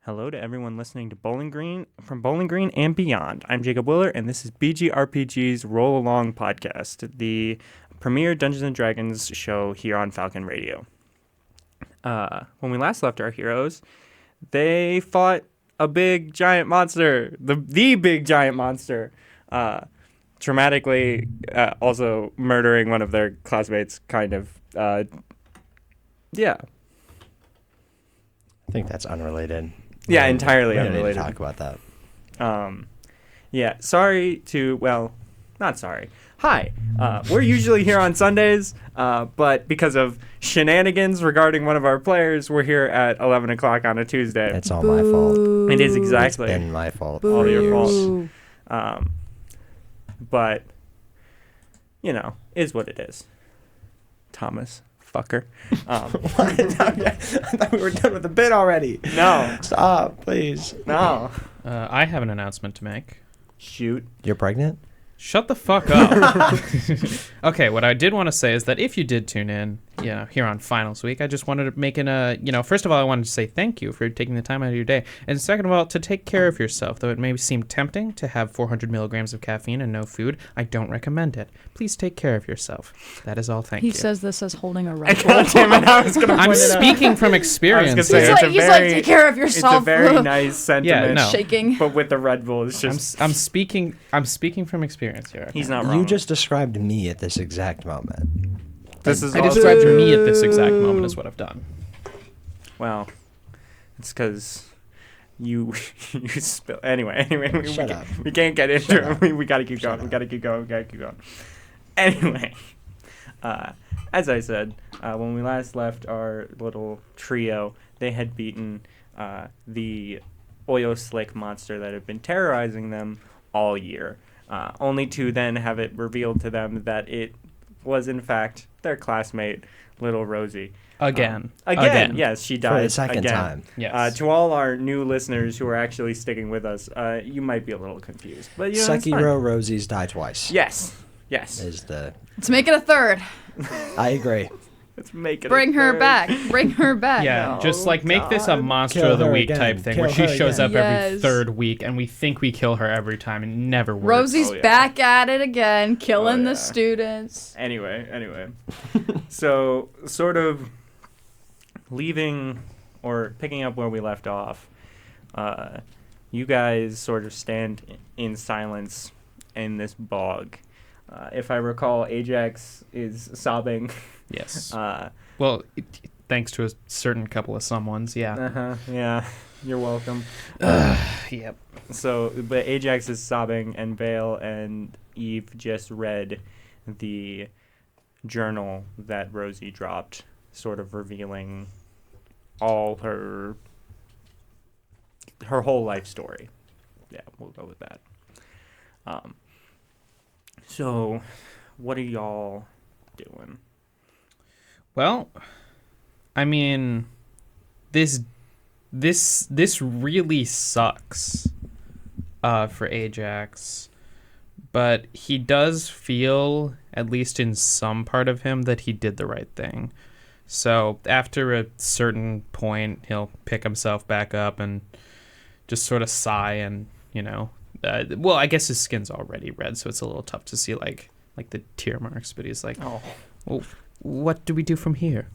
Hello to everyone listening to Bowling Green, from Bowling Green and beyond. I'm Jacob Willer, and this is BGRPG's Roll Along podcast, the premier Dungeons & Dragons show here on Falcon Radio. When we last left our heroes, they fought a big giant monster, the big giant monster, dramatically also murdering one of their classmates, kind of. Yeah. I think that's unrelated. Yeah, entirely we unrelated. Need to talk about that. Yeah, not sorry. Hi, we're usually here on Sundays, but because of shenanigans regarding one of our players, we're here at 11 o'clock on a Tuesday. It's all my fault. It is exactly. It's been my fault. All for your years. fault. But, you know, is what it is. Thomas. Fucker. What? I thought we were done with the bit already. No. Stop, please. No. I have an announcement to make. Shoot. You're pregnant? Shut the fuck up. Okay, what I did want to say is that if you did tune in, here on Finals Week, I just wanted to make first of all, I wanted to say thank you for taking the time out of your day. And second of all, to take care of yourself. Though it may seem tempting to have 400 milligrams of caffeine and no food, I don't recommend it. Please take care of yourself. That is all, thank you. He says this as holding a Red Bull. God damn it, I was going to I'm speaking from experience. I was gonna say, here. He's like, take care of yourself. It's a very nice sentiment. Yeah, no. Shaking. But with the Red Bull, it's just... I'm speaking from experience here. He's not wrong. You just described me at this exact moment. This is I also... described me at this exact moment is what I've done. Well, it's because you spill. Anyway, Shut up. we can't get into it. We got to keep going. We got to keep going. Anyway, as I said, when we last left our little trio, they had beaten the Oyo Slick monster that had been terrorizing them all year, only to then have it revealed to them that it was in fact their classmate, little Rosie. Again. Yes, she died For the second again. time. Yes. To all our new listeners who are actually sticking with us, you might be a little confused, but it's fine. Sekiro Rosie's die twice. Yes. Is the... Let's make it a third. I agree. Let's make it. Bring her back. Bring her back. Yeah, No, just like make this a God. monster Kill of the her week again. type thing Kill where she her shows again. up every Yes. third week and we think we kill her every time and it never works. Rosie's Oh, yeah. back at it again, killing yeah. the students. Anyway. So, sort of leaving or picking up where we left off, you guys sort of stand in silence in this bog. If I recall, Ajax is sobbing. Yes. Well, Thanks to a certain couple of someones, yeah. Yeah. You're welcome. Yep. So, but Ajax is sobbing, and Baal and Eve just read the journal that Rosie dropped, sort of revealing all her whole life story. Yeah, we'll go with that. So, what are y'all doing? Well, I mean, this really sucks for Ajax, but he does feel, at least in some part of him, that he did the right thing. So after a certain point, he'll pick himself back up and just sort of sigh and, well, I guess his skin's already red, so it's a little tough to see like the tear marks, but he's like, Oh. well, what do we do from here?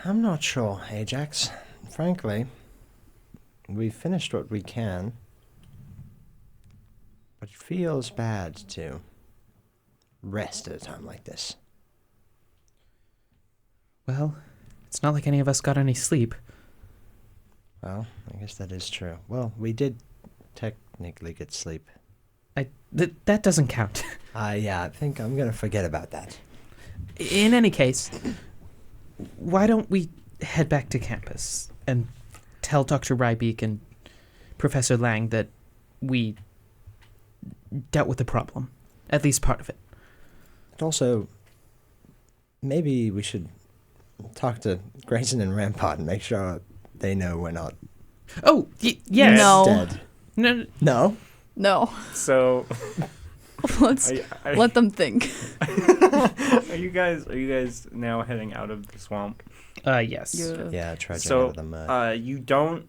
I'm not sure, Ajax. Frankly, we've finished what we can. But it feels bad to rest at a time like this. Well, it's not like any of us got any sleep. Well, I guess that is true. Well, we did technically get sleep. That doesn't count. Yeah, I think I'm gonna forget about that. In any case, why don't we head back to campus and tell Dr. Rybeek and Professor Lang that we dealt with the problem, at least part of it. And also, maybe we should talk to Grayson and Rampart and make sure they know we're not Oh, yes. No. dead. No. No? No. So Let's let them think. Are you guys now heading out of the swamp? Yes. Yeah, trudging So, out of the mud. you don't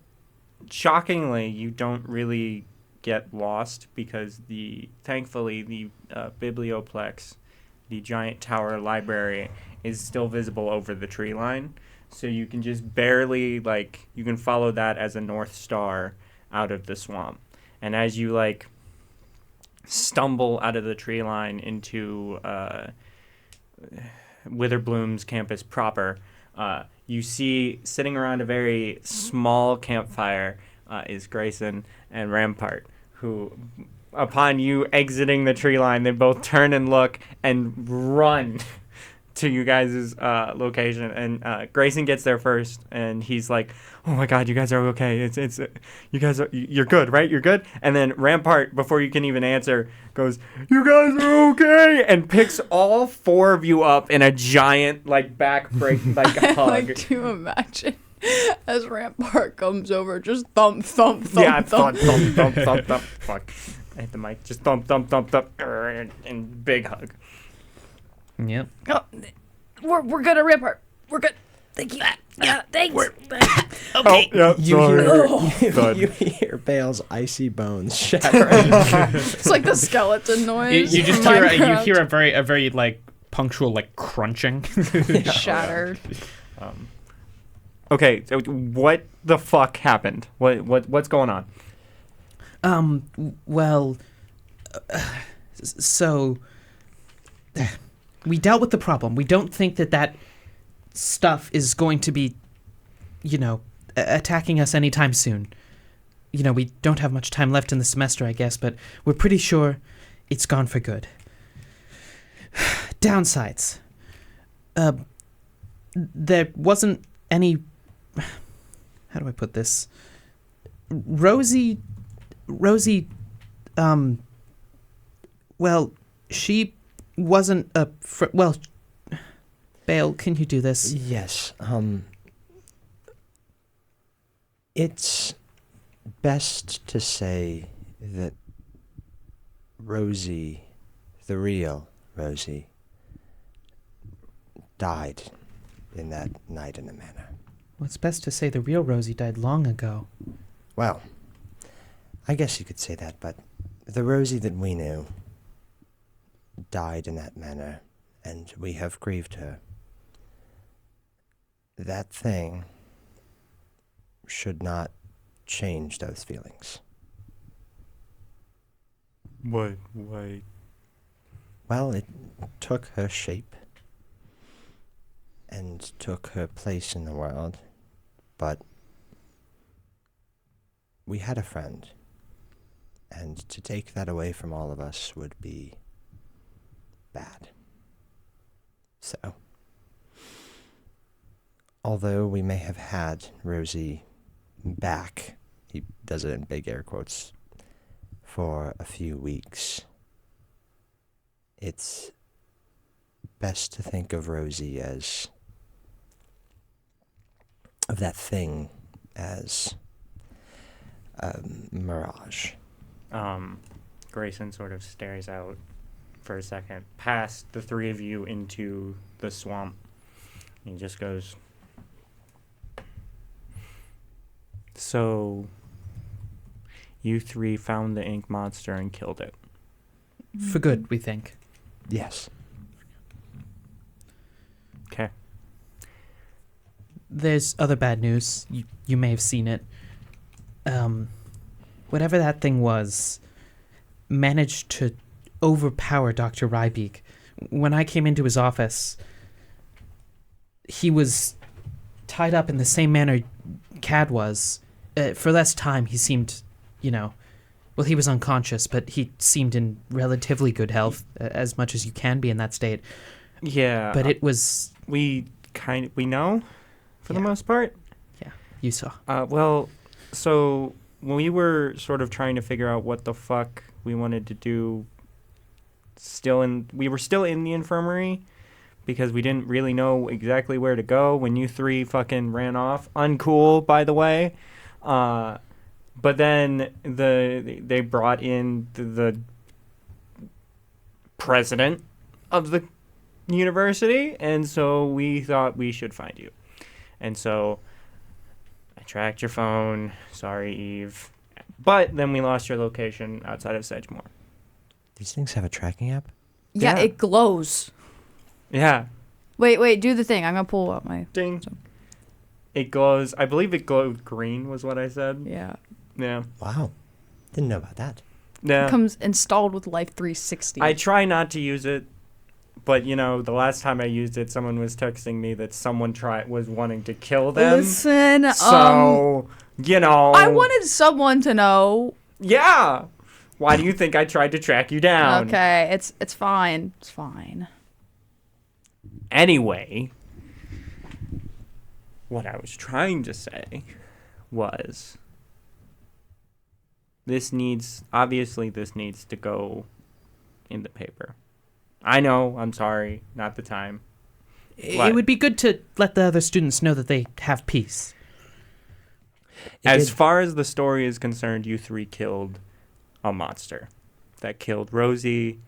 really get lost because thankfully the biblioplex, the giant tower library, is still visible over the tree line. So you can just barely, you can follow that as a North Star out of the swamp. And as you, stumble out of the tree line into Witherbloom's campus proper, you see sitting around a very small campfire is Grayson and Rampart, who, upon you exiting the tree line, they both turn and look and run to you guys' location. And Grayson gets there first, and he's like, "Oh my God, you guys are okay. It's you guys you're good, right? You're good." And then Rampart, before you can even answer, goes, "You guys are okay," and picks all four of you up in a giant back break I hug. like to imagine as Rampart comes over, just thump, thump, thump, Yeah, thump. thump, thump, thump, thump, thump. Fuck. I hit the mic. Just thump, thump, thump, thump, and big hug. Yep. Oh, we're good at Rampart. We're good. Thank you. Thanks. Okay. Oh, yeah, sorry. You hear Baal's icy bones shattering. It's like the skeleton noise. You just from hear Minecraft. a very punctual crunching. Shattered. Okay, so what the fuck happened? What's going on? Well, so we dealt with the problem. We don't think that stuff is going to be, attacking us anytime soon. We don't have much time left in the semester, I guess, but we're pretty sure it's gone for good. Downsides. There wasn't any... How do I put this? Rosie, well, she wasn't a... Baal, can you do this? Yes. It's best to say that Rosie, the real Rosie, died in that night in the manor. Well, it's best to say the real Rosie died long ago. Well, I guess you could say that, but the Rosie that we knew died in that manner, and we have grieved her. That thing should not change those feelings. Why? Well, it took her shape and took her place in the world, but we had a friend, and to take that away from all of us would be bad. So, although we may have had Rosie back, he does it in big air quotes, for a few weeks, it's best to think of Rosie as, of that thing as a mirage. Grayson sort of stares out for a second, past the three of you into the swamp. He just goes, "So, you three found the ink monster and killed it." For good, we think. Yes. Okay. There's other bad news. You may have seen it. Whatever that thing was, managed to overpower Dr. Rybeek. When I came into his office, he was tied up in the same manner Cad was. For less time, he seemed, well, he was unconscious, but he seemed in relatively good health, as much as you can be in that state. Yeah. But it was... We know, for the most part. Yeah, you saw. Well, so when we were sort of trying to figure out what the fuck we wanted to do, we were still in the infirmary because we didn't really know exactly where to go when you three fucking ran off. Uncool, by the way. But then they brought in the president of the university, and so we thought we should find you. And so I tracked your phone. Sorry, Eve. But then we lost your location outside of Sedgemoor. These things have a tracking app? Yeah, Yeah. it glows. Yeah. Wait, do the thing. I'm gonna pull out my. Ding. It glows. I believe it glowed green was what I said. Yeah. Yeah. Wow. Didn't know about that. Yeah. It comes installed with Life 360. I try not to use it, but the last time I used it, someone was texting me that someone was wanting to kill them. Listen, So, I wanted someone to know. Yeah. Why do you think I tried to track you down? Okay, it's fine. It's fine. Anyway, what I was trying to say was this needs to go in the paper. I know, I'm sorry, not the time. What? It would be good to let the other students know that they have peace. As far as the story is concerned, you three killed a monster that killed Rosie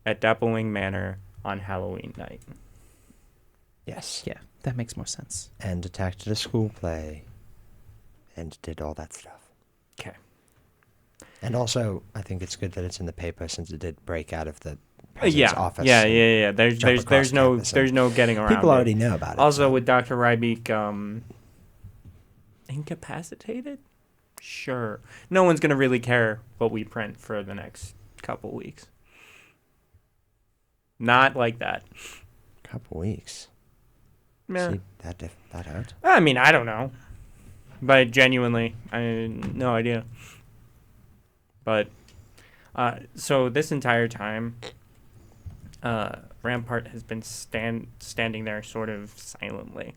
at Dapplewing Manor on Halloween night. Yes. Yeah, that makes more sense. And attacked at a school play. And did all that stuff. Okay. And also, I think it's good that it's in the paper since it did break out of the president's office. Yeah. There's jump across campus there's no getting around. People it. already know about it. Also, with Dr. Rybeek, incapacitated? Sure. No one's going to really care what we print for the next couple weeks. Not like that. Couple weeks. Yeah. See, that hurt. I mean, I don't know. But genuinely, I no idea. But, so this entire time, Rampart has been standing there sort of silently.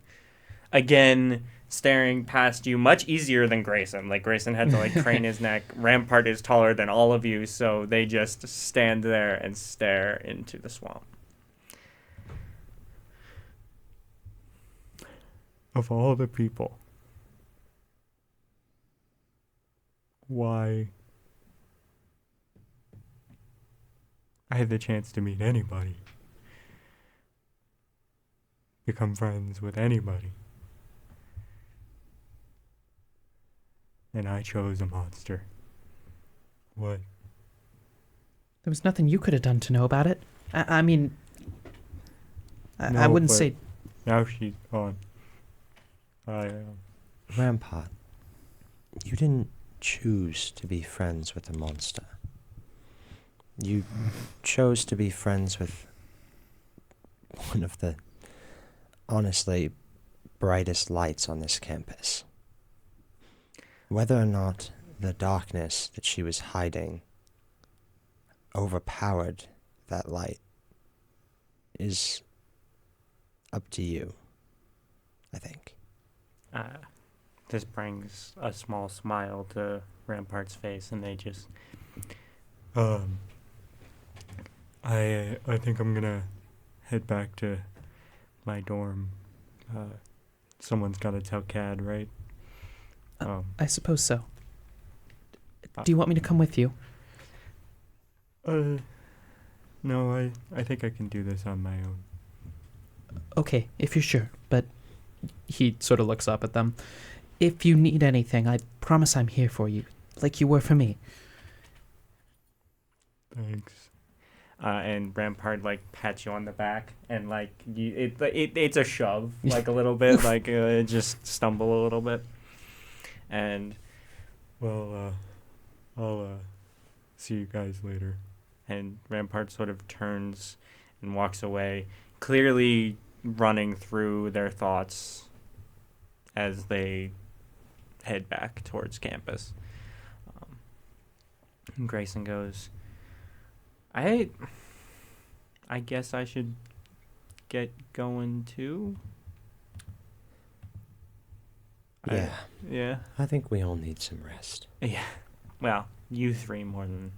Again, staring past you, much easier than Grayson. Like, Grayson had to, crane his neck. Rampart is taller than all of you, so they just stand there and stare into the swamp. Of all the people, why I had the chance to meet anybody, become friends with anybody, and I chose a monster. What? There was nothing you could have done to know about it. I mean, I No, wouldn't but say... Now she's gone. Rampart, you didn't choose to be friends with a monster. You chose to be friends with one of the, honestly, brightest lights on this campus. Whether or not the darkness that she was hiding overpowered that light is up to you, I think. This brings a small smile to Rampart's face, and they just... I think I'm gonna head back to my dorm. Someone's gotta tell Cad, right? I suppose so. Do you want me to come with you? No, I think I can do this on my own. Okay, if you're sure, but he sort of looks up at them. If you need anything, I promise I'm here for you, like you were for me. Thanks. And Rampart pats you on the back, and it's a shove, a little bit, just stumble a little bit. And well, I'll see you guys later. And Rampart sort of turns and walks away, clearly running through their thoughts as they head back towards campus. And Grayson goes, I guess I should get going too. Yeah. Yeah. I think we all need some rest. Yeah. Well, you three more than...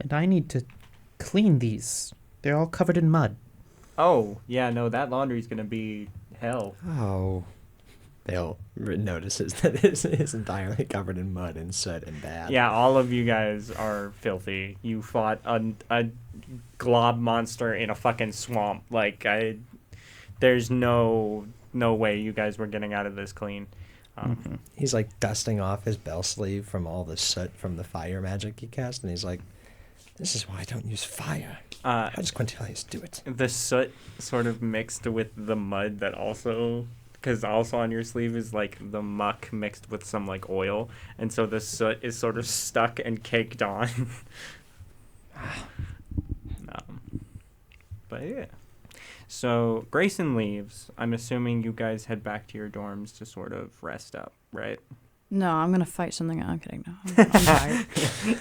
And I need to clean these. They're all covered in mud. Oh, yeah, no, that laundry's gonna be hell. Oh. Bale notices that it is entirely covered in mud and soot and bad. Yeah, all of you guys are filthy. You fought a glob monster in a fucking swamp. Like, there's no way you guys were getting out of this clean. He's like dusting off his bell sleeve from all the soot from the fire magic he cast, and he's like, "This is why I don't use fire. How does Quintilius do it?" The soot sort of mixed with the mud that also, because also on your sleeve is like the muck mixed with some like oil, and so the soot is sort of stuck and caked on. But yeah. So Grayson leaves. I'm assuming you guys head back to your dorms to sort of rest up, right? No, I'm gonna fight something. I'm kidding. No, I'm tired.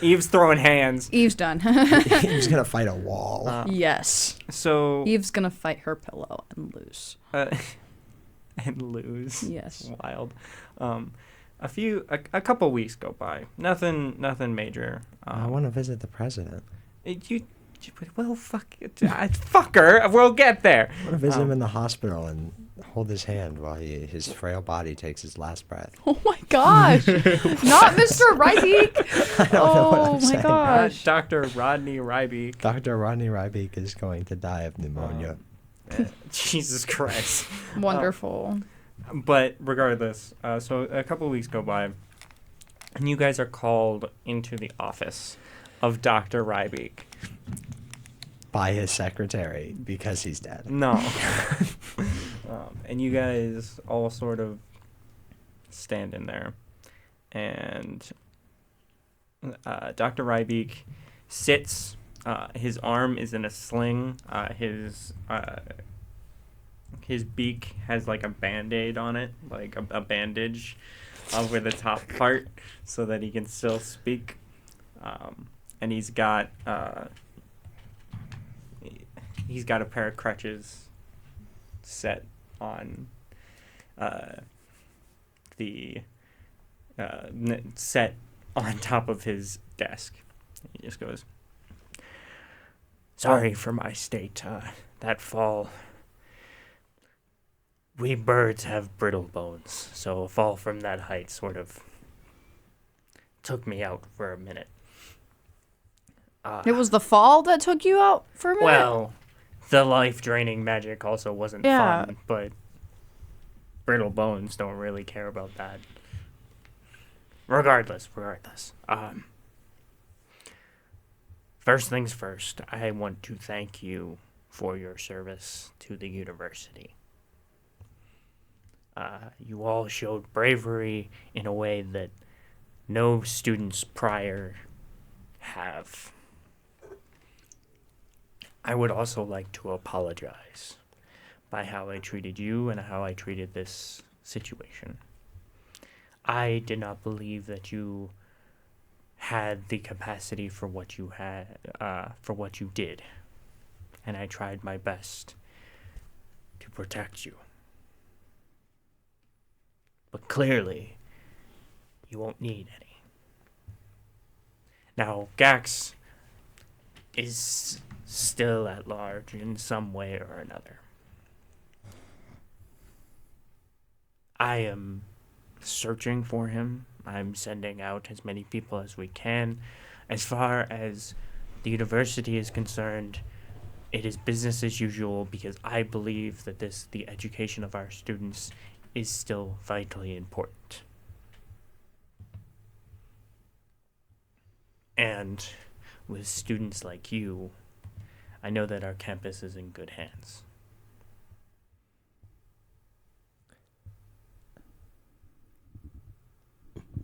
Eve's throwing hands. Eve's done. He's gonna fight a wall. Yes. So Eve's gonna fight her pillow and lose. And lose. Yes. Wild. A couple weeks go by. Nothing major. I want to visit the president. Well, fuck it. Fucker. We'll get there. I want to visit him in the hospital and hold his hand while his frail body takes his last breath. Oh my gosh! Not Mr. Rybeek. I don't know what I'm Oh my saying. gosh! Dr. Rodney Rybeek. Dr. Rodney Rybeek is going to die of pneumonia. Jesus Christ. Wonderful. But regardless, so a couple weeks go by, and you guys are called into the office of Dr. Rybeek. By his secretary, because he's dead. No. And you guys all sort of stand in there. And Dr. Rybeek sits. His arm is in a sling. His beak has like a Band-Aid on it, like a bandage over the top part so that he can still speak. And he's got a pair of crutches set on set on top of his desk. He just goes, "Sorry for my state. That fall. We birds have brittle bones, so a fall from that height sort of took me out for a minute." It was the fall that took you out for a minute? Well, the life-draining magic also wasn't fun, but brittle bones don't really care about that. Regardless. First things first, I want to thank you for your service to the university. You all showed bravery in a way that no students prior have. I would also like to apologize by how I treated you and how I treated this situation. I did not believe that you had the capacity for what you did, and I tried my best to protect you. But clearly, you won't need any. Now, Gax is still at large in some way or another. I am searching for him. I'm sending out as many people as we can. As far as the university is concerned, it is business as usual because I believe that the education of our students is still vitally important. And with students like you, I know that our campus is in good hands.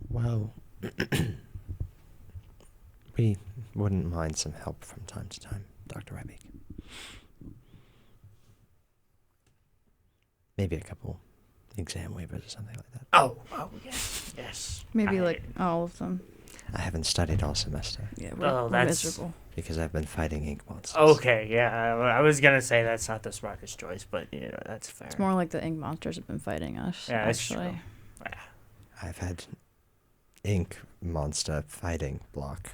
Well, we wouldn't mind some help from time to time, Dr. Rybeek. Maybe a couple exam waivers or something like that. Oh, yes. Maybe like all of them. I haven't studied all semester Yeah, Oh, we're that's- miserable. because I've been fighting ink monsters. Okay, yeah, I was gonna say that's not the smartest choice, but that's fair. It's more like the ink monsters have been fighting us. Yeah, that's actually. true. Yeah. I've had ink monster fighting block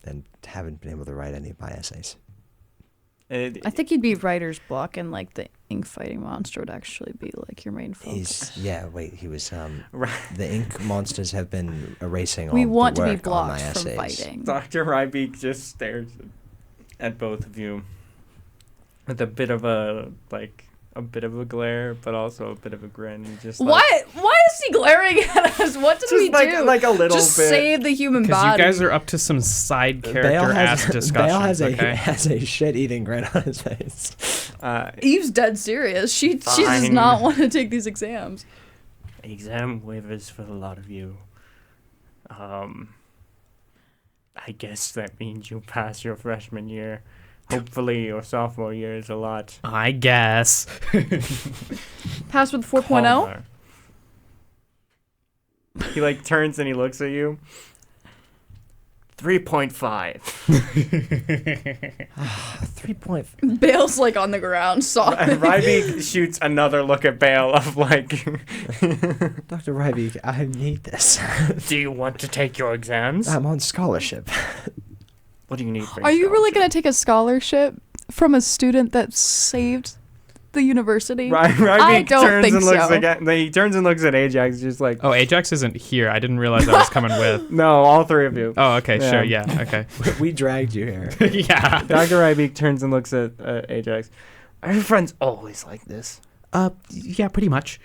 and haven't been able to write any of my essays. I think you'd be writer's block, and like the ink fighting monster would actually be like your main focus. He was Right. the ink monsters have been erasing all We the want to be work on my blocked from essays. fighting. Dr. Rybeek just stares at both of you with a bit of a glare, but also a bit of a grin. And just like, What? Why is he glaring at us? What did we do? like a little Just bit. save the human Because body. you guys are up to some side Bale character ass Bale discussions. has a shit-eating grin on his face. Eve's dead serious. She does Fine. not want to take these exams. Exam waivers for a lot of you. I guess that means you pass your freshman year. Hopefully your sophomore year is a lot I guess. Pass with 4.0. calmer. He like turns and he looks at you. 3.5. 3.5. Bale's like on the ground. Rybeek shoots another look at Bale of like, Dr. Rybeek, I need this. do you want to take your exams? I'm on scholarship. What do you need for Are your you really scholarship? going to take a scholarship from a student that saved the university? Rybeek I don't turns think and looks so. again. He turns and looks at Ajax, just like, Oh, Ajax isn't here. I didn't realize I was coming with. no, all three of you. Oh, okay, Yeah. sure, yeah, okay. We dragged you here. Yeah. Dr. Rybeek turns and looks at Ajax. Are your friends always like this? Yeah, pretty much.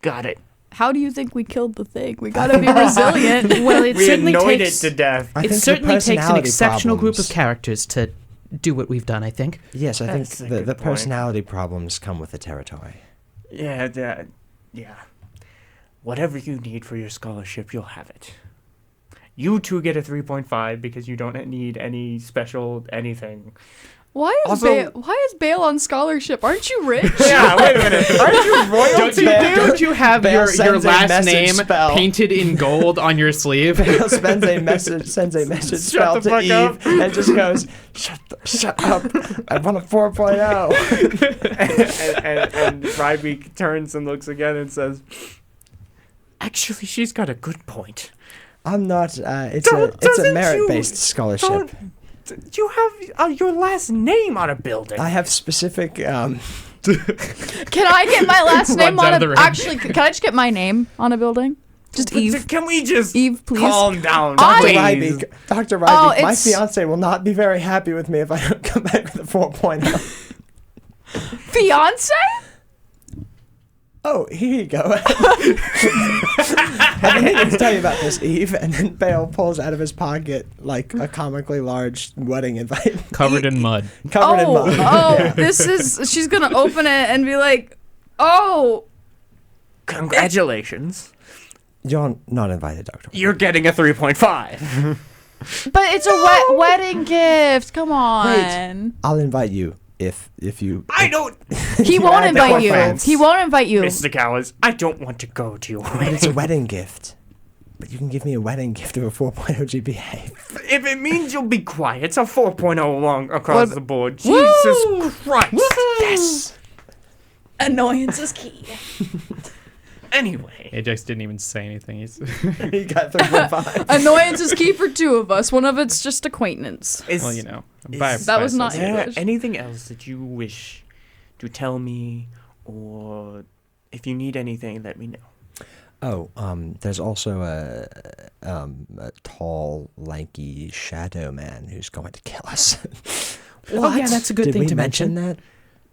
Got it. How do you think we killed the thing? We got to be resilient. Well, it We certainly annoyed takes it to death. I it think the certainly takes an personality exceptional group of problems- characters to do what we've done, I think. Yes, I That's a think good the point. personality problems come with the territory. Yeah. Whatever you need for your scholarship, you'll have it. You two get a 3.5 because you don't need any special anything. Why Also- is Bale on scholarship? Aren't you rich? Yeah, wait a minute. Aren't you royalty, Don't you have Bale your sends a last message name spell. painted in gold on your sleeve? Bale sends a message Shut spell the to fuck Eve up. and just goes, shut up. I want a 4.0. and Rybeek turns and looks again and says, actually, she's got a good point. I'm not, it's a Doesn't merit-based scholarship. You have your last name on a building. I have specific, Can I get my last name Runs out on of the a... room. Actually, can I just get my name on a building? Just Eve. Can we just Eve, please. calm down, I- please? Dr. Rybeek, Oh, my it's- fiance will not be very happy with me if I don't come back with a 4.0. Fiance? Oh, here you go. I've been meaning to tell you about this, Eve. And then Bale pulls out of his pocket like a comically large wedding invite, Covered in mud. covered in mud. Yeah. This is... She's going to open it and be like, oh... Congratulations. You're not invited, Dr. You're getting a 3.5. But it's a wedding gift. Come on. I'll invite you if you. I don't, He won't Yeah, invite no you. offense. He won't invite you. Mr. Cowles, I don't want to go to your But wedding. it's a wedding gift. But you can give me a wedding gift of a 4.0 GPA. If it means you'll be quiet, it's a 4.0 along across What- the board. Woo! Jesus Christ. Yes. Annoyance is key. Anyway. Ajax didn't even say anything. He's He got 3.5. Annoyance is key for two of us. One of it's just acquaintance. well, you know. That was not Is there English. anything else that you wish to tell me, or if you need anything, let me know? Oh, there's also a tall, lanky shadow man who's going to kill us. Oh, yeah, that's a good Did thing we to mention mention. that?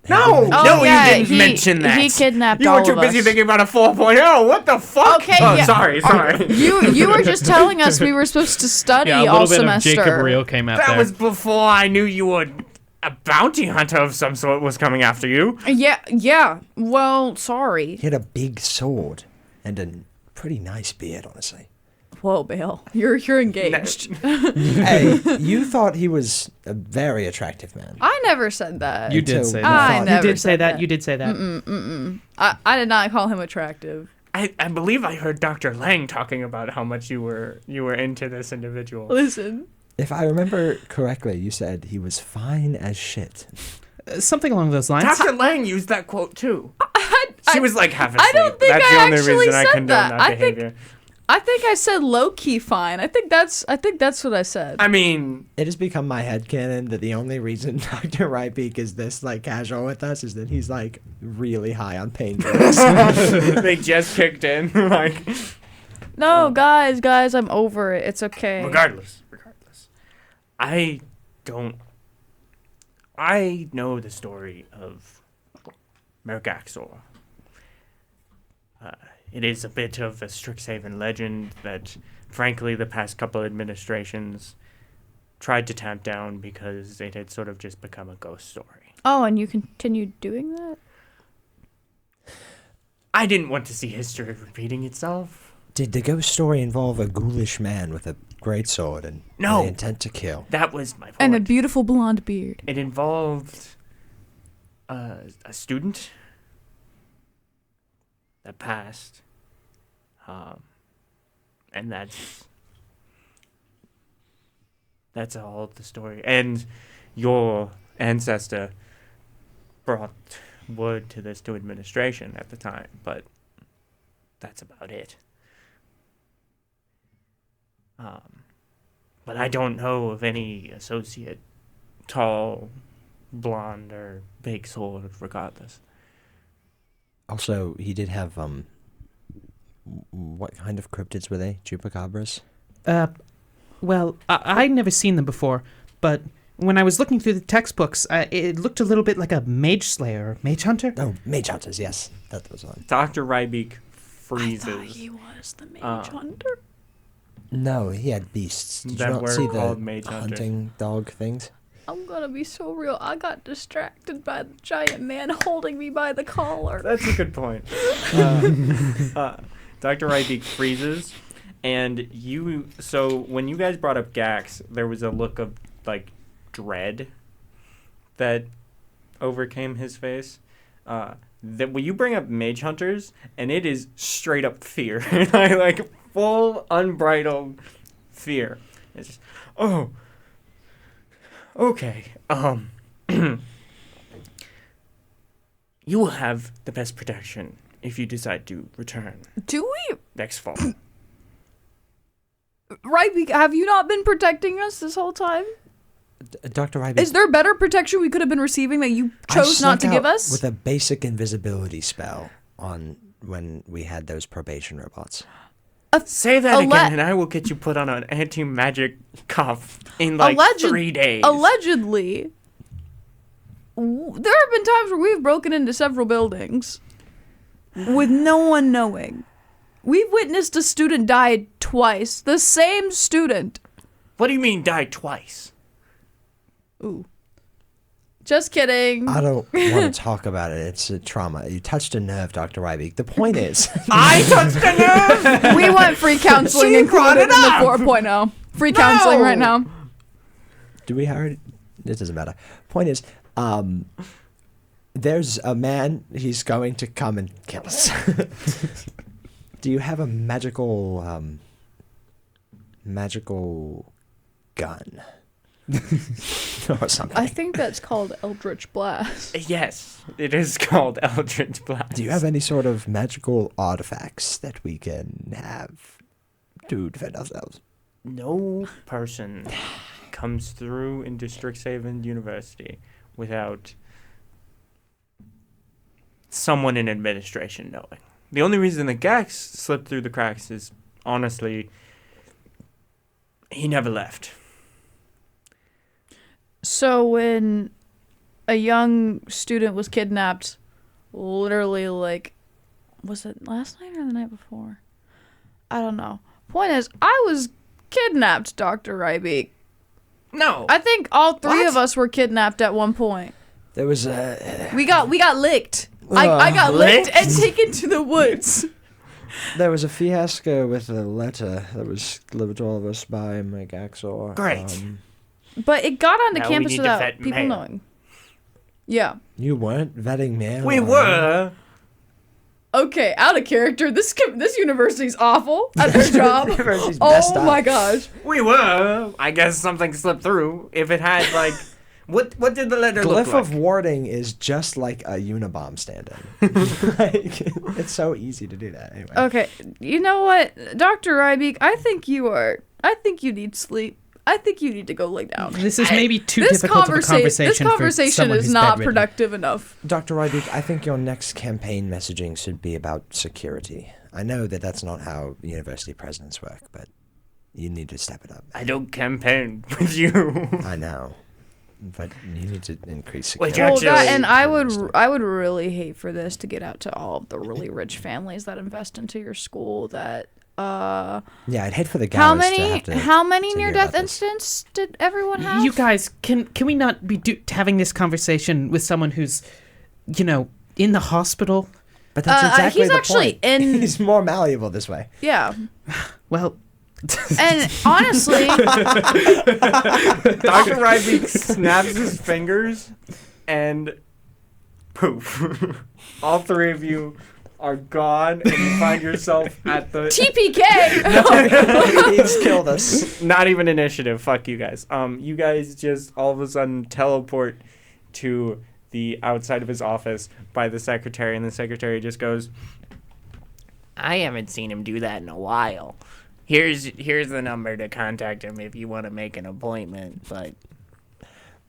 No! Oh, No, yeah, you didn't mention that. He kidnapped You all were too of busy us. thinking about a 4.0. What the fuck? Okay, oh, yeah. sorry. You were just telling us we were supposed to study Yeah, a all little bit semester. of Jacob Reel came out That there. was before I knew you were a bounty hunter of some sort was coming after you. Yeah. Well, sorry. He had a big sword and a pretty nice beard, honestly. Whoa, Bale. You're engaged. Hey, you thought he was a very attractive man. I never said that. You did Until say we that. I thought- never You did say said that. that. You did say that. I did not call him attractive. I believe I heard Dr. Lang talking about how much you were into this individual. Listen. If I remember correctly, you said he was fine as shit. Something along those lines. Dr. Lang used that quote too. She was like half asleep. I don't think That's I the only actually reason I said condone that. that I think- behavior. I think I said low-key fine. I think that's what I said. I mean, It has become my headcanon that the only reason Dr. Rybeek is this like casual with us is that he's like really high on painkillers. they just kicked in. Like, No, guys, I'm over it. It's okay. regardless, I know the story of Mergaxor. It is a bit of a Strixhaven legend that, frankly, the past couple administrations tried to tamp down because it had sort of just become a ghost story. Oh, and you continued doing that? I didn't want to see history repeating itself. Did the ghost story involve a ghoulish man with a greatsword and No. the intent to kill? That was my point. And a beautiful blonde beard. It involved a student that passed, and that's all the story. And your ancestor brought word to this to administration at the time, but that's about it. But I don't know of any associate, tall, blonde, or big sword, regardless. Also, he did have what kind of cryptids were they? Chupacabras? Well, I'd never seen them before, but when I was looking through the textbooks, it looked a little bit like a mage slayer or mage hunter. Oh, mage hunters, yes. That was on. Dr. Rybeek I freezes. thought he was the mage hunter. No, he had beasts. Did That you not were see called the mage hunters. hunting dog things? I'm gonna be so real. I got distracted by the giant man holding me by the collar. That's a good point. Dr. Rybeek freezes, and so when you guys brought up Gax, there was a look of, like, dread that overcame his face. When you bring up mage hunters, and it is straight up fear. like full unbridled fear. It's just, oh, okay. You will have the best protection if you decide to return Do we? next fall. Right, have you not been protecting us this whole time? Dr. Rybeek. Is there better protection we could have been receiving that you I chose not to snuck give out us? with a basic invisibility spell on when we had those probation robots. Say that Alle- again, and I will get you put on an anti-magic cuff in like 3 days. Allegedly, there have been times where we've broken into several buildings with no one knowing. We've witnessed a student die twice. The same student. What do you mean die twice? Ooh. Just kidding. I don't want to talk about it. It's a trauma. You touched a nerve, Dr. Rybeek. The point is... I touched a nerve! We want free counseling She included brought it in the up! 4.0. Free counseling right now. Do we already... It doesn't matter. Point is, there's a man, he's going to come and kill us. Do you have a magical gun? Or something. I think that's called Eldritch Blast. Yes, it is called Eldritch Blast. Do you have any sort of magical artifacts that we can have to defend ourselves? No person comes through into Strixhaven University without someone in administration knowing. The only reason the Gax slipped through the cracks is, honestly, he never left. So when a young student was kidnapped, literally, like, was it last night or the night before? I don't know. Point is, I was kidnapped, Dr. Rybeek. No. I think all three What? of us were kidnapped at one point. There was a... We got licked. I got licked Licked? and taken to the woods. There was a fiasco with a letter that was delivered to all of us by Megaxor. Great. But it got onto Now we campus need to without vet people mail. knowing. Yeah. You weren't vetting mail. We or- were. Okay, out of character. This university's awful at their job. University's messed Oh up. my gosh. We were. I guess something slipped through. If it had, like, What did the letter look Glyph like? of warding is just like a Unabomb stand-in. Like, it's so easy to do that. Anyway. Okay, you know what, Dr. Rybeek, I think you need sleep. I think you need to go lay down. This is maybe too This difficult of a conversation. This for conversation someone is who's not bedridden. productive enough. Dr. Rybeek, I think your next campaign messaging should be about security. I know that that's not how university presidents work, but you need to step it up. I don't campaign with you. I know, but you need to increase Wait, security. Actually- And I would really hate for this to get out to all of the really rich families that invest into your school. That Yeah, I'd hate for the how gallows to have to. many to hear near-death about this. incidents did everyone have? You guys, can we not be having this conversation with someone who's, in the hospital? But that's exactly he's the actually point. in. He's more malleable this way. Yeah, Well, and honestly, Dr. Rybeek snaps his fingers and poof. All three of you are gone and you find yourself at the TPK. He's killed us. not even initiative. Fuck you guys. You guys just all of a sudden teleport to the outside of his office by the secretary, and the secretary just goes, I haven't seen him do that in a while. Here's the number to contact him if you want to make an appointment. But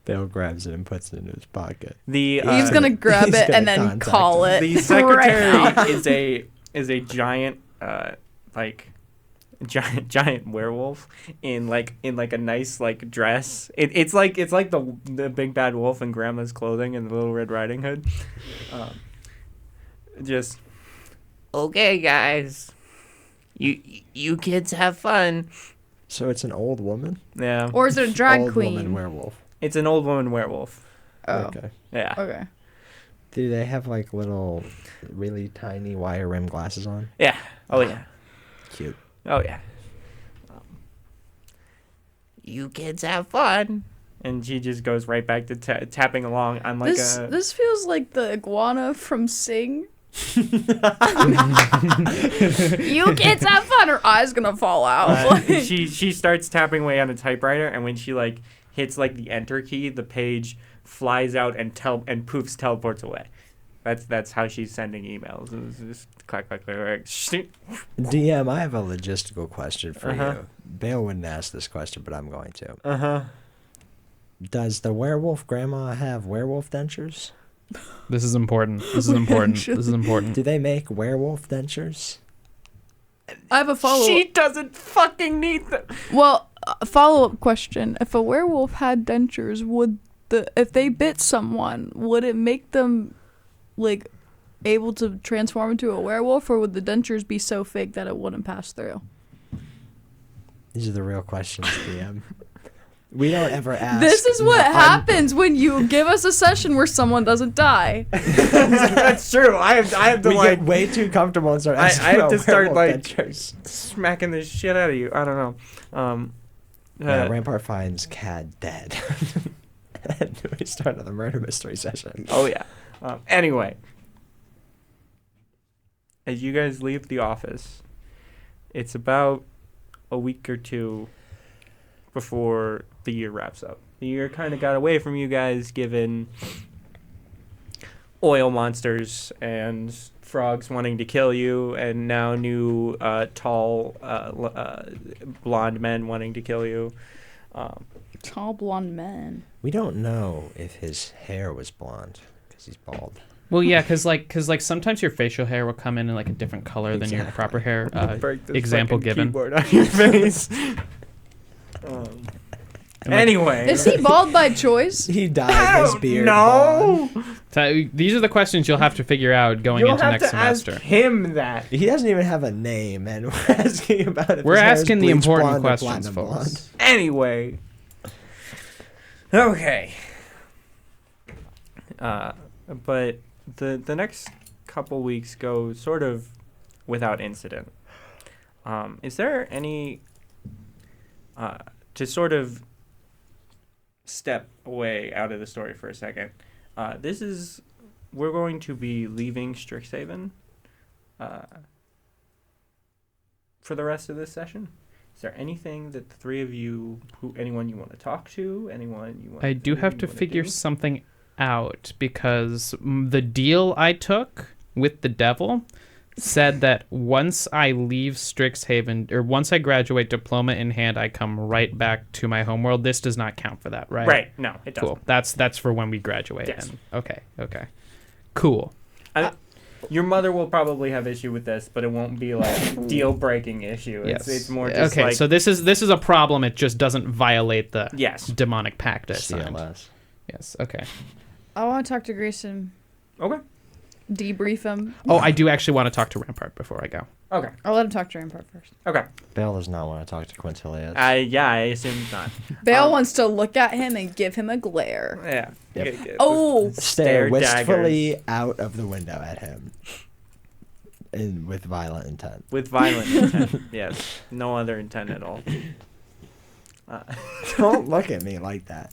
Bill grabs it and puts it into his pocket. the He's gonna grab He's it gonna and then contact call it. the right secretary now. is a giant giant werewolf in a nice dress. It's like the big bad wolf in Grandma's Clothing and the Little Red Riding Hood. Just okay, guys. You kids have fun. So it's an old woman? Yeah, Or is it a drag old queen? woman werewolf. it's an old woman werewolf. Oh, Okay. Yeah, okay. Do they have little, really tiny wire rim glasses on? yeah. Oh yeah. Cute. Oh yeah. You kids have fun. And she just goes right back to tapping along on This feels like the iguana from Sing. You kids have fun. Her eye's gonna fall out. she starts tapping away on a typewriter, and when she hits the enter key, the page flies out and poofs teleports away. That's how she's sending emails. It's just clack clack clack. DM, I have a logistical question for Uh-huh. you. Baal wouldn't ask this question, but I'm going to. Uh-huh. Does the werewolf grandma have werewolf dentures? this is important. This is important. This is important. Do they make werewolf dentures? I have a follow. She doesn't fucking need them. Well, a follow-up question: if a werewolf had dentures, if they bit someone, would it make them able to transform into a werewolf, or would the dentures be so fake that it wouldn't pass through? These are the real questions, DM. We don't ever ask. This is what the happens when you give us a session where someone doesn't die. That's true. I have to We get way too comfortable and start I asking have about to start werewolf dentures. smacking the shit out of you. I don't know. Yeah, Rampart finds Cad dead. And we start another murder mystery session. Oh yeah. Anyway, as you guys leave the office, it's about a week or two before the year wraps up. The year kind of got away from you guys, given oil monsters and frogs wanting to kill you, and now new tall blonde men wanting to kill you. Tall blonde men. We don't know if his hair was blonde because he's bald. Well, yeah, because sometimes your facial hair will come in a different color than your Exactly. proper hair. Break this Example fucking given. keyboard on your face. Anyway. Is he bald by choice? He dyed his beard No. blonde. So these are the questions you'll have to figure out going You'll into have next to ask semester. him that. He doesn't even have a name, and we're asking about it. We're asking the important questions, folks. folks. Anyway. Okay. But the next couple weeks go sort of without incident. Is there any to sort of step away out of the story for a second? We're going to be leaving Strixhaven for the rest of this session, Is there anything that the three of you, anyone you want to talk to, anyone you want? I do have to figure something out because the deal I took with the devil said that once I leave Strixhaven, or once I graduate diploma in hand, I come right back to my homeworld. This does not count for that, right? Right. No, it doesn't. Cool. That's for when we graduate. Yes. Okay. Cool. Your mother will probably have issue with this, but it won't be like deal-breaking issue. Yes. It's more just okay. like, So this is a problem. It just doesn't violate the yes. demonic pact I signed. CLS. Yes. Okay. I want to talk to Grayson. Okay. Debrief him. Oh, I do actually want to talk to Rampart before I go. Okay. I'll let him talk to Rampart first. Okay. Baal does not want to talk to Quintilius. Yeah, I assume not. Baal wants to look at him and give him a glare. Yeah. Yep. Oh! Stare wistfully daggers. out of the window at him. And with violent intent. With violent intent. Yes. No other intent at all. Don't look at me like that.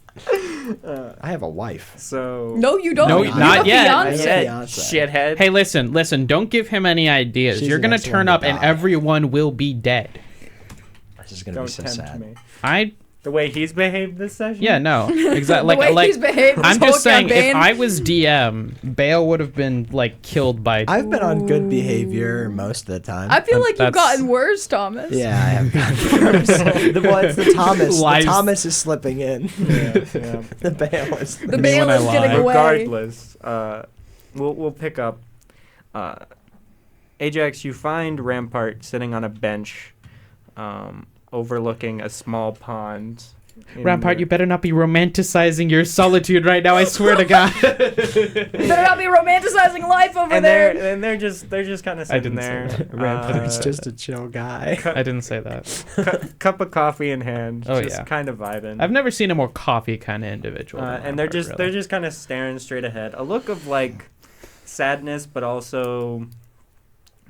I have a wife. So. No, you don't. No, You not have a yet. I fiancé. have a Yeah, fiancé. shithead. Hey, listen. Don't give him any ideas. She's You're the gonna next one turn to up and die. everyone will be dead. This is gonna Don't be so tempt sad. me. The way he's behaved this session? Yeah, no, exactly. The way he's behaved this I'm whole just saying, campaign. if I was DM, Baal would have been like killed by. I've been on good behavior most of the time. I feel like you've That's- gotten worse, Thomas. Yeah, I have gotten worse. It's the Thomas. Lies. The Thomas is slipping in. Yeah. The Baal is. The Me Baal when I is lie. getting away. Regardless, we'll pick up. Ajax, you find Rampart sitting on a bench, overlooking a small pond. Rampart, you better not be romanticizing your solitude right now. I swear to God. Better not be romanticizing life over and there. they're just kind of I sitting didn't say there. that. Rampart's just a chill guy. I didn't say that. Cup of coffee in hand, Oh, just yeah. kind of vibing. I've never seen a more coffee kind of individual. than And they're Rampart, they're really. just kind of staring straight ahead. A look of like sadness, but also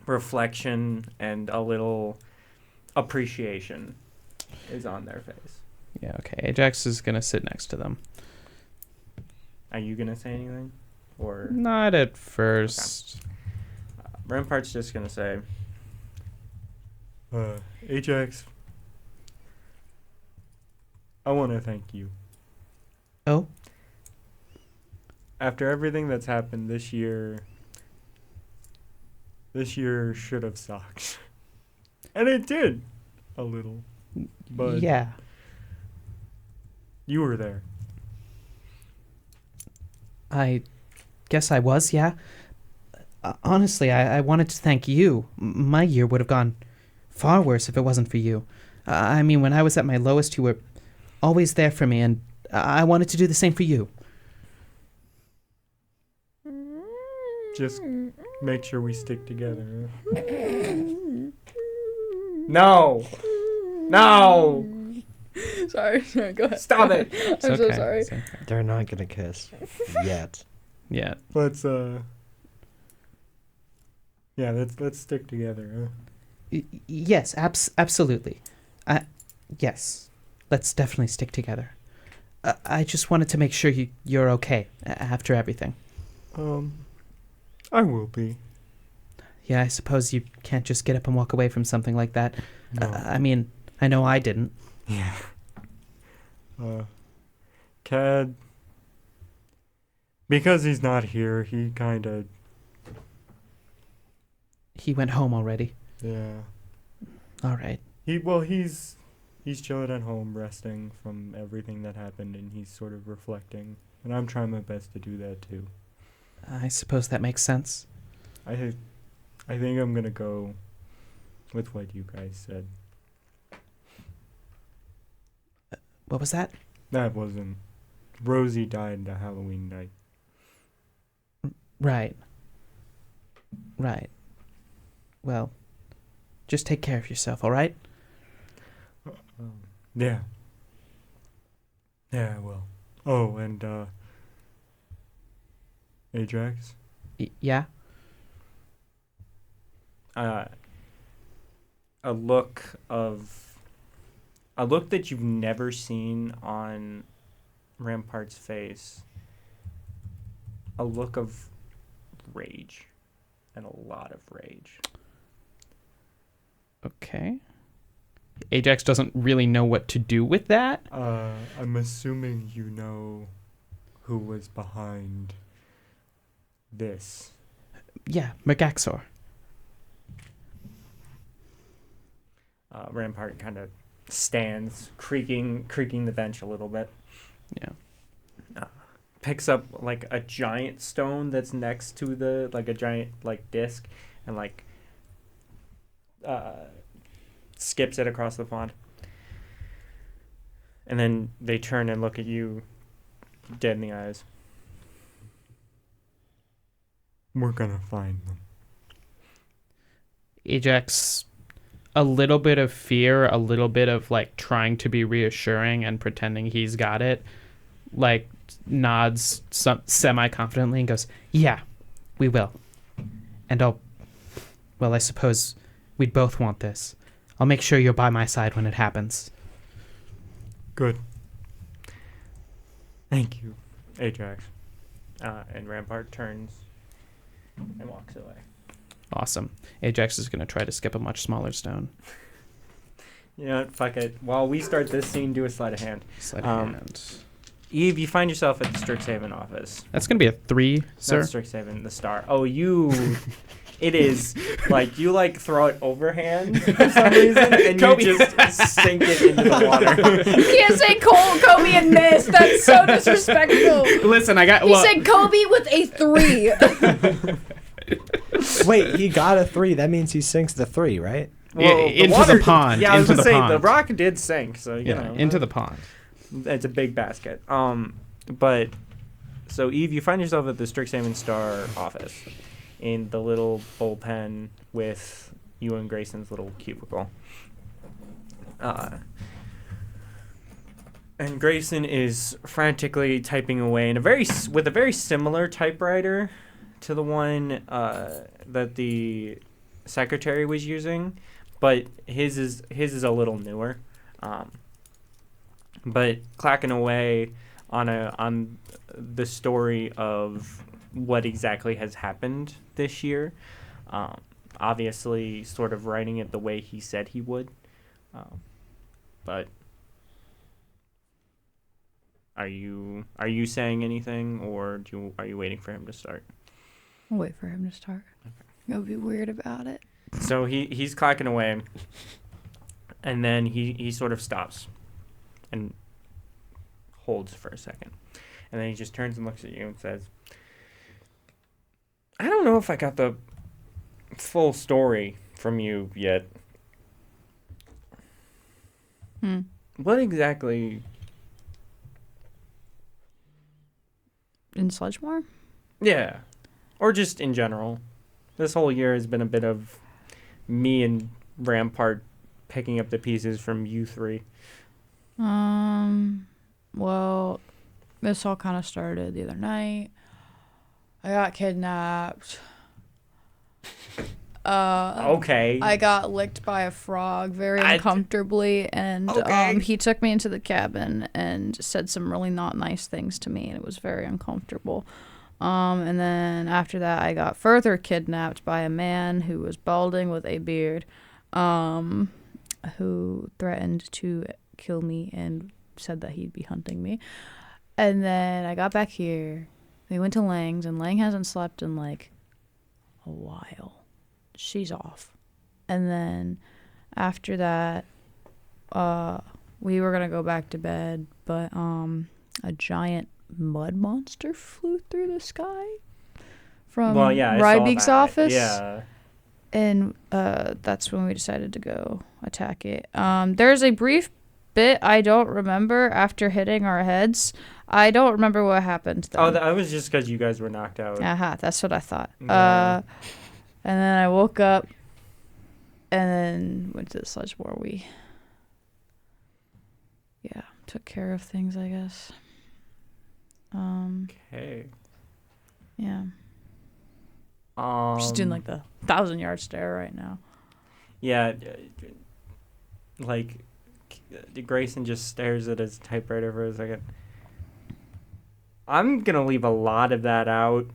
reflection and a little appreciation is on their face. Yeah. Okay. Ajax is gonna sit next to them. Are you gonna say anything, or Not at first. Rampart's just gonna say, Ajax, I want to thank you. Oh. After everything that's happened this year should have sucked. And it did. A little. But Yeah. you were there. I guess I was, yeah. Honestly, I wanted to thank you. My year would have gone far worse if it wasn't for you. I mean, when I was at my lowest, you were always there for me, and I wanted to do the same for you. Just make sure we stick together. No! No! Sorry, go ahead. Stop it! It's I'm so okay. sorry. It's okay. They're not gonna kiss yet. Yeah. Let's yeah, let's stick together. Yes, absolutely. Yes, let's definitely stick together. I just wanted to make sure you're okay after everything. I will be. Yeah, I suppose you can't just get up and walk away from something like that. No. I mean, I know I didn't. Yeah. Cad, because he's not here, he kind of, He went home already. yeah. All right. He's chilling at home, resting from everything that happened, and he's sort of reflecting. And I'm trying my best to do that too. I suppose that makes sense. I think I'm gonna go with what you guys said. What was that? That wasn't. Rosie died the Halloween night. Right. Right. Well, just take care of yourself, all right? Yeah. Yeah, I will. Oh, and Ajax. Yeah? A look that you've never seen on Rampart's face. A look of rage. And a lot of rage. Okay. Ajax doesn't really know what to do with that. I'm assuming you know who was behind this. Yeah, Megaxor. Rampart kind of stands, creaking the bench a little bit. Yeah. Picks up like a giant stone that's next to a giant disc, and skips it across the pond. And then they turn and look at you dead in the eyes. We're gonna find them. Ajax, a little bit of fear, a little bit of trying to be reassuring and pretending he's got it, nods semi-confidently and goes, "Yeah, we will. And I suppose we'd both want this. I'll make sure you're by my side when it happens." Good. Thank you, Ajax. And Rampart turns and walks away. Awesome. Ajax is going to try to skip a much smaller stone. You know what? Fuck it. While we start this scene, do a sleight of hand. Sleight of hand. Eve, you find yourself at the Strixhaven office. That's going to be a 3, sir. Not Strixhaven, the star. Oh, you... It is, you throw it overhand for some reason, and you just sink it into the water. You can't say Kobe and miss. That's so disrespectful. Listen, He said Kobe with a 3. Wait, he got a 3. That means he sinks the 3, right? Well, into the pond. Yeah, I was into going to the say, pond. the rock did sink, so, you know. Into the pond. It's a big basket. So Eve, you find yourself at the Strixhaven Star office in the little bullpen with you and Grayson's little cubicle. And Grayson is frantically typing away with a very similar typewriter to the one that the secretary was using, but his is a little newer. But clacking away on the story of what exactly has happened this year. Obviously, sort of writing it the way he said he would. But are you saying anything, or are you waiting for him to start? I'll wait for him to start. Okay. I'll be weird about it. So he's clacking away, and then he sort of stops and holds for a second. And then he just turns and looks at you and says, "I don't know if I got the full story from you yet. What exactly?" In Sledgemore? Yeah. Or just in general. This whole year has been a bit of me and Rampart picking up the pieces from you three. Well, this all kind of started the other night. I got kidnapped. Okay. I got licked by a frog very uncomfortably, and he took me into the cabin and said some really not nice things to me, and it was very uncomfortable. And then after that, I got further kidnapped by a man who was balding with a beard, who threatened to kill me and said that he'd be hunting me. And then I got back here. We went to Lang's, and Lang hasn't slept in a while. She's off. And then after that, we were gonna go back to bed, but a giant mud monster flew through the sky from Rybeek's office. Yeah. And that's when we decided to go attack it. There's a brief bit I don't remember after hitting our heads. I don't remember what happened then. Oh, that was just because you guys were knocked out. That's what I thought. Yeah. And then I woke up and then went to the Sledgemore. We took care of things, I guess. Okay. Yeah. Just doing the 1,000-yard stare right now. Yeah. Grayson just stares at his typewriter for a second. I'm gonna leave a lot of that out.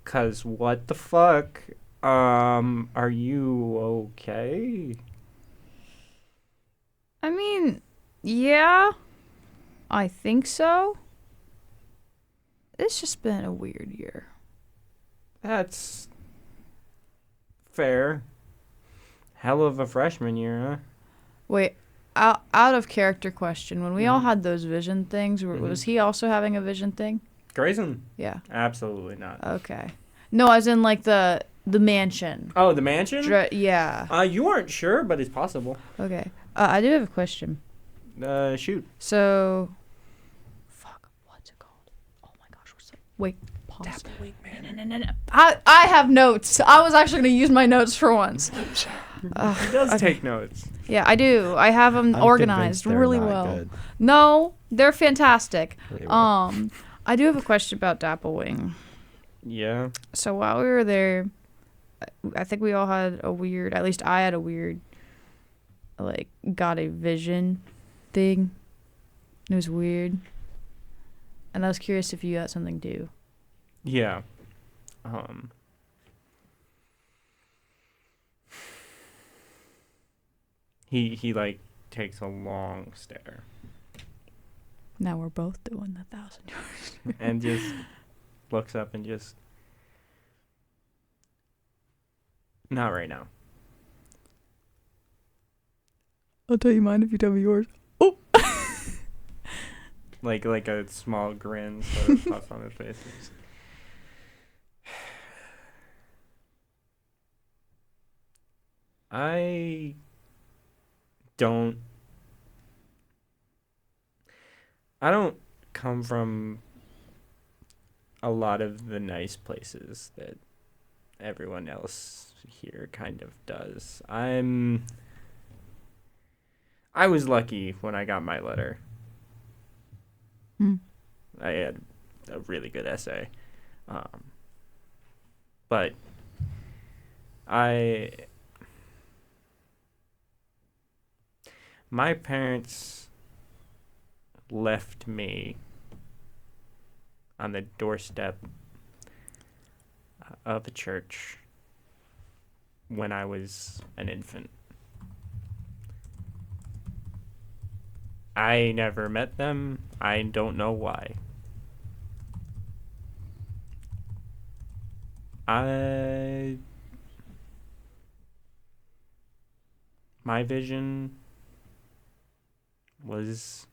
'Cause what the fuck? Are you okay? I mean, yeah, I think so. It's just been a weird year. That's fair. Hell of a freshman year, huh? Wait, out of character question. When we all had those vision things, was he also having a vision thing? Grayson? Yeah. Absolutely not. Okay. No, as in like the mansion. Oh, the mansion? Yeah. You aren't sure, but it's possible. Okay. I do have a question. Shoot. So, fuck, what's it called? Oh my gosh, what's it? Wait, pause. No. I have notes. I was actually going to use my notes for once. He does take notes. Yeah, I do. I have them I'm organized convinced they're really not well. good. No, they're fantastic. They were. I do have a question about Dapplewing. Yeah. So while we were there, I think we all had a weird, at least I had a weird, like, got a vision thing. It was weird. And I was curious if you got something too. Yeah. He like takes a long stare Now we're both doing the 1,000 yards. and just looks up and just not right now. I'll tell you mine if you tell me yours. Like a small grin sort of puffs on his face. I don't come from a lot of the nice places that everyone else here kind of does. I was lucky when I got my letter. I had a really good essay. But my parents left me on the doorstep of a church when I was an infant. I never met them. I don't know why. My vision was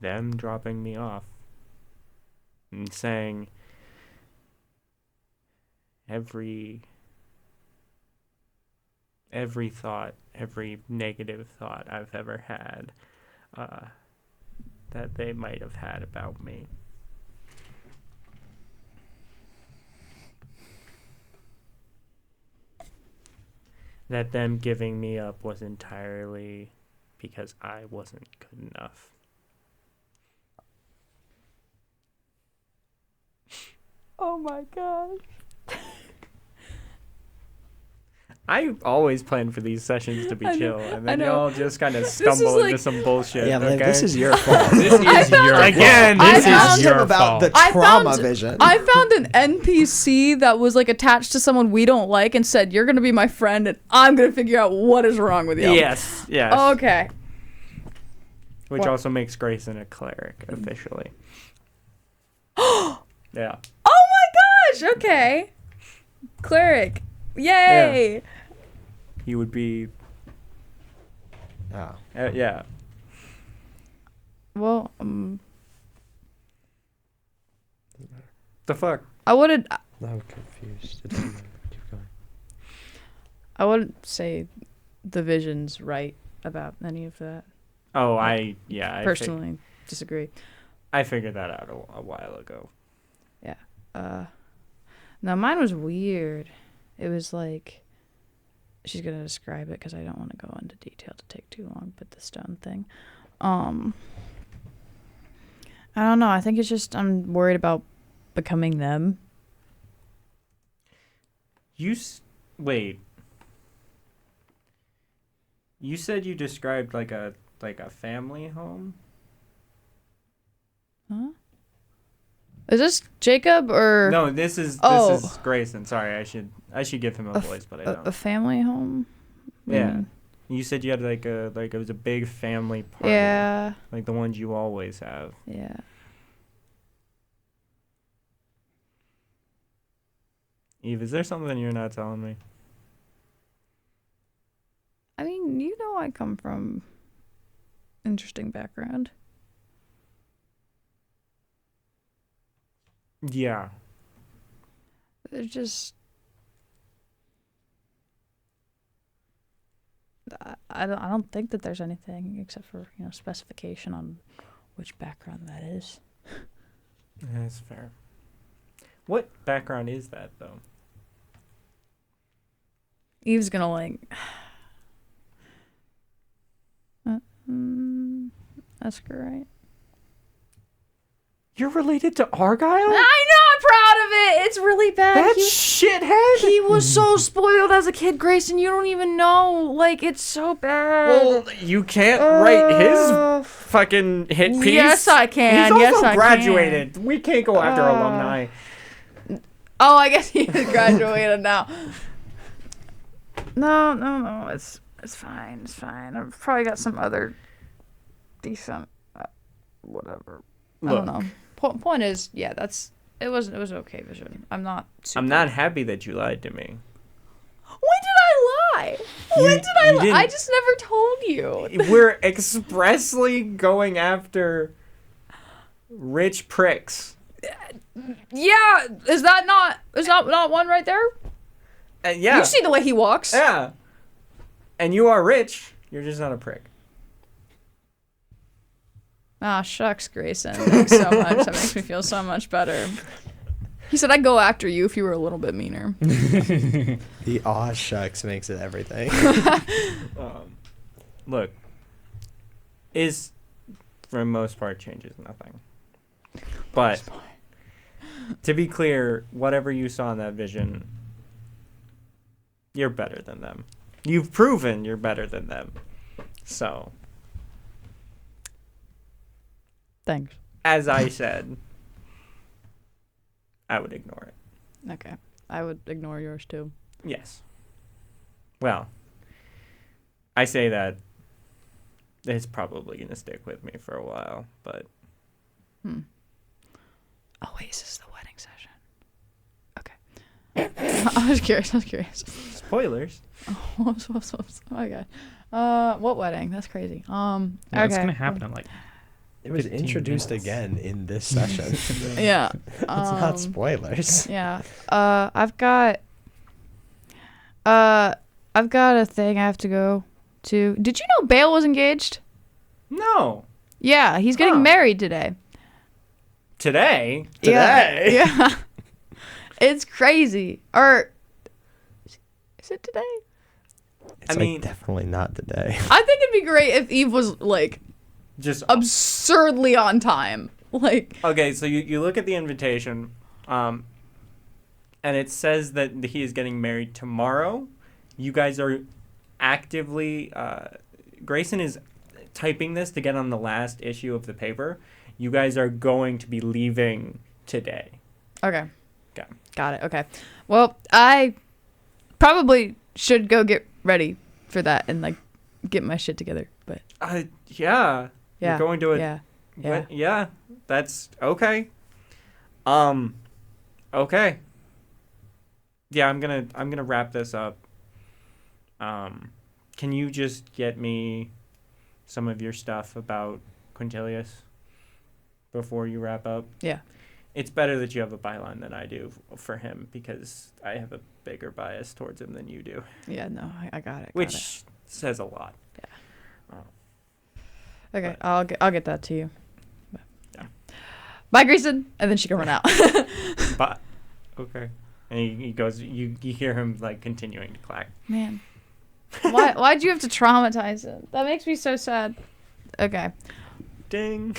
them dropping me off and saying every thought, every negative thought I've ever had, that they might have had about me. That them giving me up was entirely because I wasn't good enough. Oh my gosh. I always plan for these sessions to be chill, and then I know. y'all just kind of stumble into some bullshit. Yeah, okay? this is your fault. This is your fault. Again, I this found is him your about fault. the trauma vision. I found an NPC that was like attached to someone we don't like and said, "You're gonna be my friend, and I'm gonna figure out what is wrong with you." Yes. Okay. Which What? also makes Grayson a cleric officially. Yeah. Oh my gosh. Okay. Cleric. Yay. He would be. Oh. Yeah. Well, The fuck. I wouldn't. I'm confused. It doesn't matter. Keep going. I wouldn't say the vision's right about any of that. Oh, I Personally, disagree. I figured that out a while ago. Yeah. Now mine was weird. It was like, she's gonna describe it because I don't want to go into detail to take too long. But the stone thing, I don't know. I think it's just I'm worried about becoming them. Wait. You said you described like a family home? Huh? Is this Jacob or No, this is Grayson. Sorry, I should give him a voice, but I don't. a family home? What do you Yeah. mean? You said you had like it was a big family party. Yeah. Like the ones you always have. Yeah. Eve, is there something you're not telling me? I mean, you know I come from interesting background. Yeah. There's just I don't think that there's anything except for, specification on which background that is. That's fair. What background is that though? Eve's gonna that's great. You're related to Argyle? I know, I'm proud of it. It's really bad. That shithead? He was so spoiled as a kid, Grayson. You don't even know. Like, it's so bad. Well, you can't write his fucking hit piece. Yes, I can. He's Yes, also I graduated. We can't go after alumni. Oh, I guess he is graduated now. No. It's fine. It's fine. I've probably got some other decent, whatever. I don't know. Point is, yeah, it was okay vision. I'm not happy that you lied to me. When did I lie? When did I lie? I just never told you. We're expressly going after rich pricks. Yeah, is that not one right there? Yeah. You see the way he walks. Yeah. And you are rich. You're just not a prick. Ah, shucks, Grayson. Thanks so much. That makes me feel so much better. He said I'd go after you if you were a little bit meaner. The aw shucks makes it everything. Look, is for the most part changes nothing. But to be clear, whatever you saw in that vision, you're better than them. You've proven you're better than them. So, thanks. as I said, I would ignore it. Okay. I would ignore yours too. Yes. Well, I say that it's probably going to stick with me for a while, but... Oasis, the wedding session. Okay. I was curious. Spoilers. Whoops. Oh my god. What wedding? That's crazy. Yeah, okay. It's gonna happen in It was 15 introduced minutes. again in this session. Yeah. It's not spoilers. Yeah. I've got a thing I have to go to. Did you know Baal was engaged? No. Yeah, he's getting married today. Today? Yeah. It's crazy. Or is it today? It's definitely not today. I think it'd be great if Eve was Just absurdly on time. Okay, so you look at the invitation, and it says that he is getting married tomorrow. You guys are actively... Grayson is typing this to get on the last issue of the paper. You guys are going to be leaving today. Okay. Okay. Got it. Okay. Well, I probably should go get ready for that and get my shit together. But yeah. Yeah. You're going to it. Yeah. Yeah. That's okay. Okay. Yeah, I'm gonna wrap this up. Can you just get me some of your stuff about Quintilius before you wrap up? Yeah. It's better that you have a byline than I do for him because I have a bigger bias towards him than you do. Yeah, no, I got it. Which says a lot. Yeah. Okay, I'll get that to you. Yeah. Bye, Grayson, and then she can run out. But okay, and he goes. You hear him continuing to clack. Man, why'd you have to traumatize him? That makes me so sad. Okay. Ding.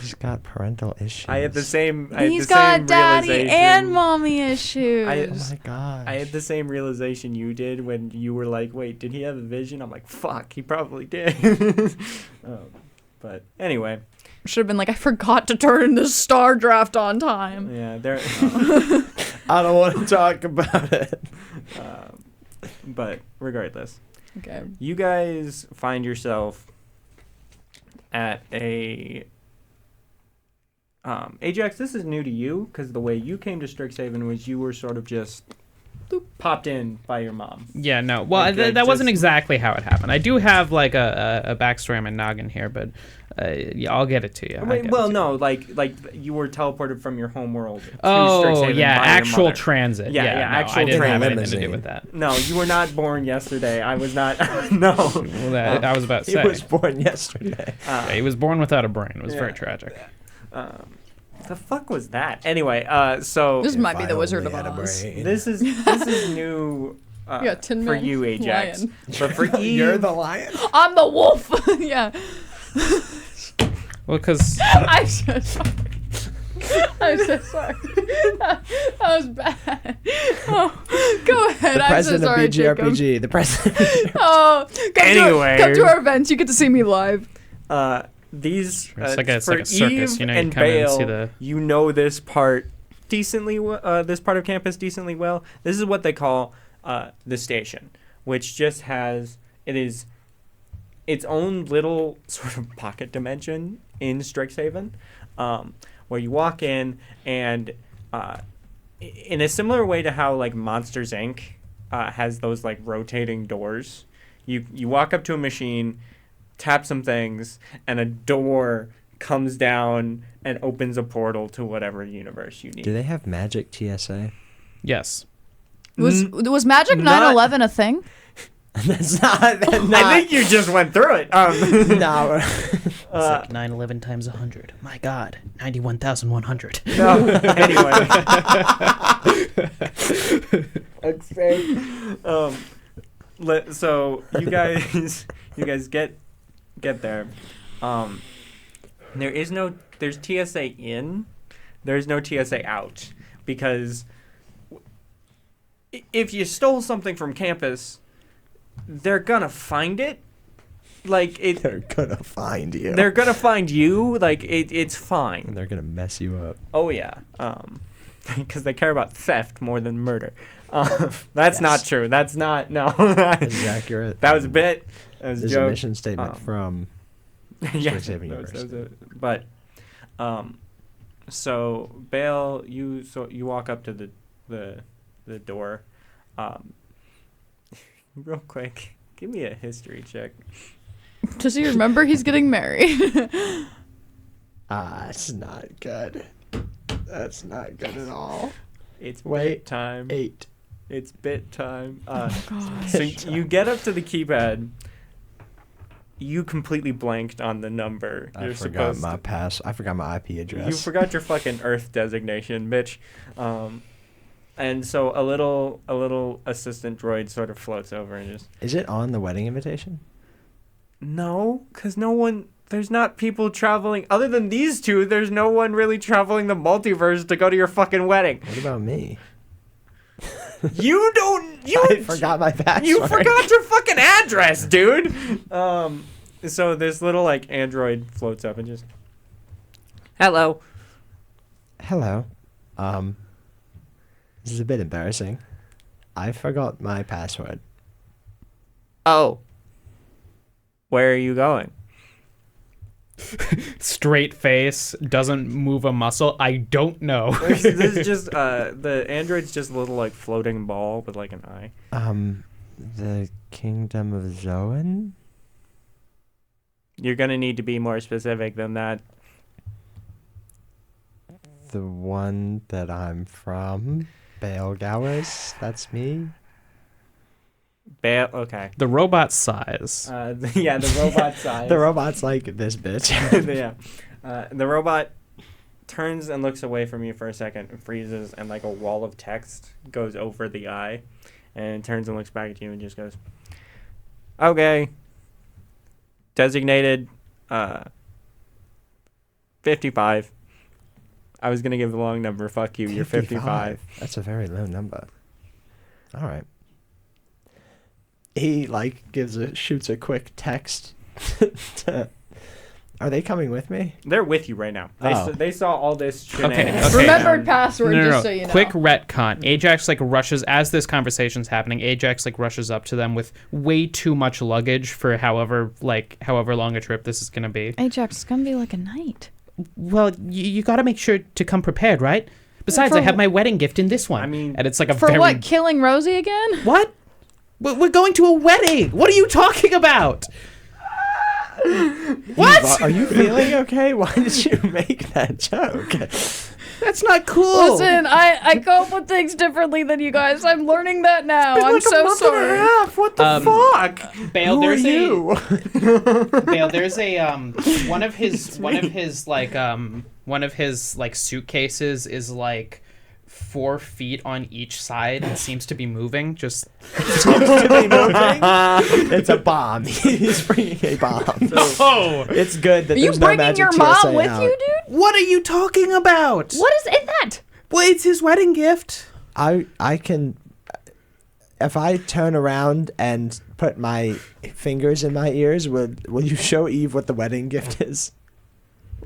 He's got parental issues. I had the same. He's got daddy and mommy issues. Oh my gosh. I had the same realization you did when you were like, "Wait, did he have a vision?" I'm like, "Fuck, he probably did." But anyway, should have been I forgot to turn in the star draft on time. yeah, there. I don't want to talk about it. But regardless, Okay. You guys find yourself at a Ajax. This is new to you because the way you came to Strixhaven was you were sort of just popped in by your mom. Yeah, no. Well, Like, that wasn't just- exactly how it happened. I do have like a backstory on my noggin here, but yeah, I'll get it to you. Like you were teleported from your home world to Oh, Strixhaven yeah, by your actual mother. transit. Yeah, Yeah, no, actual I didn't have transit. anything to do with that. No, you were not born yesterday. I was not. No. Well, that, I was about to He say. was born yesterday. Yeah, he was born without a brain. It was very Yeah. tragic. The fuck was that? Anyway, so This might be If the I Wizard of only had a Oz. brain. this is new Yeah, Tin for Man you, Ajax. lion. But for Eve, You're the lion? I'm the wolf. Yeah. Well, because I'm so sorry. I'm so sorry. That was bad. Oh, go ahead. The I'm so president sorry, of Jacob. BGRPG. The president. Oh, Anyway. come to our events. You get to see me live. these It's like a for circus, Eve you know, you and come in and Baal, see the- you know this part decently. This part of campus decently well. This is what they call the station, which just has its own little sort of pocket dimension in Strixhaven, where you walk in and in a similar way to how like Monsters Inc. Has those like rotating doors. You walk up to a machine, tap some things, and a door comes down and opens a portal to whatever universe you need. Do they have magic TSA? yes. Was Magic not- 9/11 a thing? That's not. I think you just went through it. No. It's like 9/11 times 100. My God, 91,100. No. Anyway. So you guys get there. There's TSA in, there's no TSA out, because if you stole something from campus, they're gonna find it. Like it, They're gonna find you. they're gonna find you. Like it's fine. And they're gonna mess you up. Oh yeah, because they care about theft more than murder. That's not true. That's not no. This is accurate. That was a bit. That was a There's a joke. mission statement from. Yeah, Strixhaven that was University. but so Baal, you walk up to the door. Real quick, give me a history check. Does he remember he's getting married? It's not good. That's not good at all. It's Wait. bit time. 8. It's bit time. God. So you get up to the keypad. You completely blanked on the number I you're forgot supposed my to. I forgot my IP address. You forgot your fucking Earth designation, bitch. And so a little assistant droid sort of floats over and just Is it on the wedding invitation? no, because there's not people traveling other than these two. There's no one really traveling the multiverse to go to your fucking wedding. What about me? You don't. I forgot my password. You forgot your fucking address, dude. So this little like android floats up and just, hello. Hello. This is a bit embarrassing. I forgot my password. Oh. Where are you going? Straight face, doesn't move a muscle. I don't know. This is just the android's just a little like floating ball with like an eye. The Kingdom of Xoen? You're gonna need to be more specific than that. The one that I'm from? Baal Gowers? That's me? Baal. Okay. The robot size. Yeah, the robot size. The robot's like this bitch. Yeah. The robot turns and looks away from you for a second and freezes, and like a wall of text goes over the eye, and turns and looks back at you and just goes, okay. Designated 55. I was going to give the long number. Fuck you. You're 55. That's a very low number. All right. He like shoots a quick text to Are they coming with me? They're with you right now. They saw all this Okay. shenanigans. Remembered password, just so you know. Quick retcon. Ajax rushes as this conversation's happening. Ajax rushes up to them with way too much luggage for however long a trip this is gonna be. Ajax, it's gonna be like a night. Well, you got to make sure to come prepared, right? Besides, I have my wedding gift in this one. I mean, and it's like a for what? Killing Rosie again? What? We're going to a wedding. What are you talking about? What? Are you feeling okay? Why did you make that joke? That's not cool. Listen, I cope with things differently than you guys. I'm learning that now. I'm like so a month sorry. and a half. What the fuck? Bale, Who are there's you? Bale, there's a one of his suitcases is like 4 feet on each side and seems to be moving. Just It's a bomb. He's bringing a bomb. oh, It's good that Are you there's no bringing magic your TSA mom with out. you, dude? what are you talking about? What is in that? Well, it's his wedding gift. I can, if I turn around and put my fingers in my ears, will you show Eve what the wedding gift is?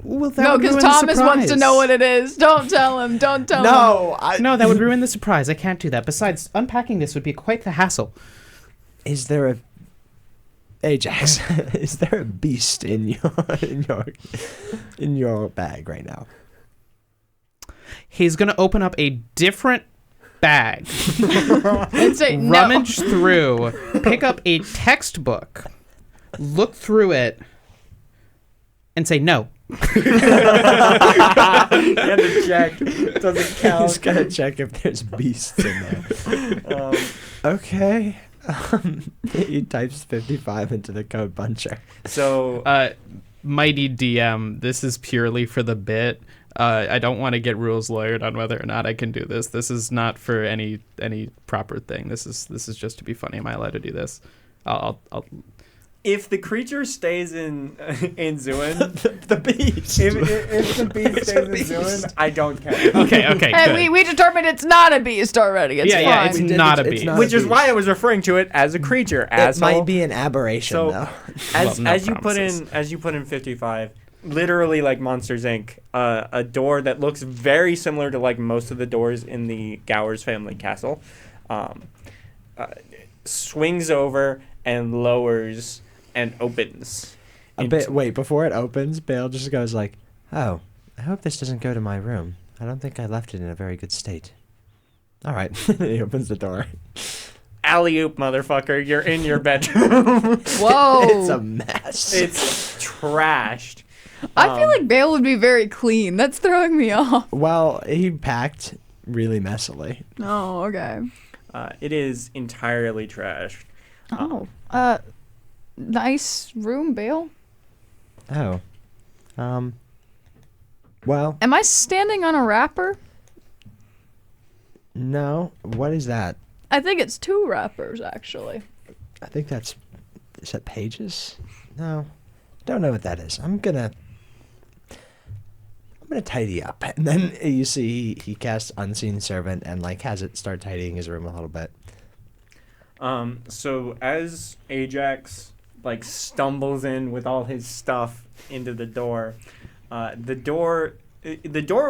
Well, that No, would because ruin the Thomas wants to surprise. know what it is. Don't tell him. Don't tell him. No, No, that would ruin the surprise. I can't do that. Besides, unpacking this would be quite the hassle. Is there a Ajax? Is there a beast in your bag right now? He's gonna open up a different bag, And say no. rummage through, pick up a textbook, look through it, and say no. And the check doesn't count. Just gotta check if there's beasts in there. Okay. He types 55 into the code puncher. So Mighty DM, this is purely for the bit. I don't want to get rules lawyered on whether or not I can do this. This is not for any proper thing. This is just to be funny. Am I allowed to do this? I'll if the creature stays in Xoen, The beast. if the beast stays in Xoen, I don't care. Okay, Hey, good. we determined it's not a beast already. It's Yeah, fine. it's We did- not a it's beast. not- Which is why I was referring to it as a creature. It Asshole. might be an aberration, So- though. as no as promises. you put in 55, literally like Monsters Inc. A door that looks very similar to like most of the doors in the Gowers family castle, swings over and lowers and opens. Wait, before it opens, Bale just goes like, "Oh, I hope this doesn't go to my room. I don't think I left it in a very good state." All right. He opens the door. Alley-oop, motherfucker! You're in your bedroom. Whoa. It's a mess. It's trashed. I feel like Bale would be very clean. That's throwing me off. Well, he packed really messily. Oh, okay. It is entirely trashed. Oh. Nice room, Bale. Oh. Well, Am I standing on a wrapper? no. What is that? I think it's 2 wrappers, actually. I think is that pages? No. Don't know what that is. I'm gonna tidy up. And then you see he casts Unseen Servant and like has it start tidying his room a little bit. So as Ajax like stumbles in with all his stuff into the door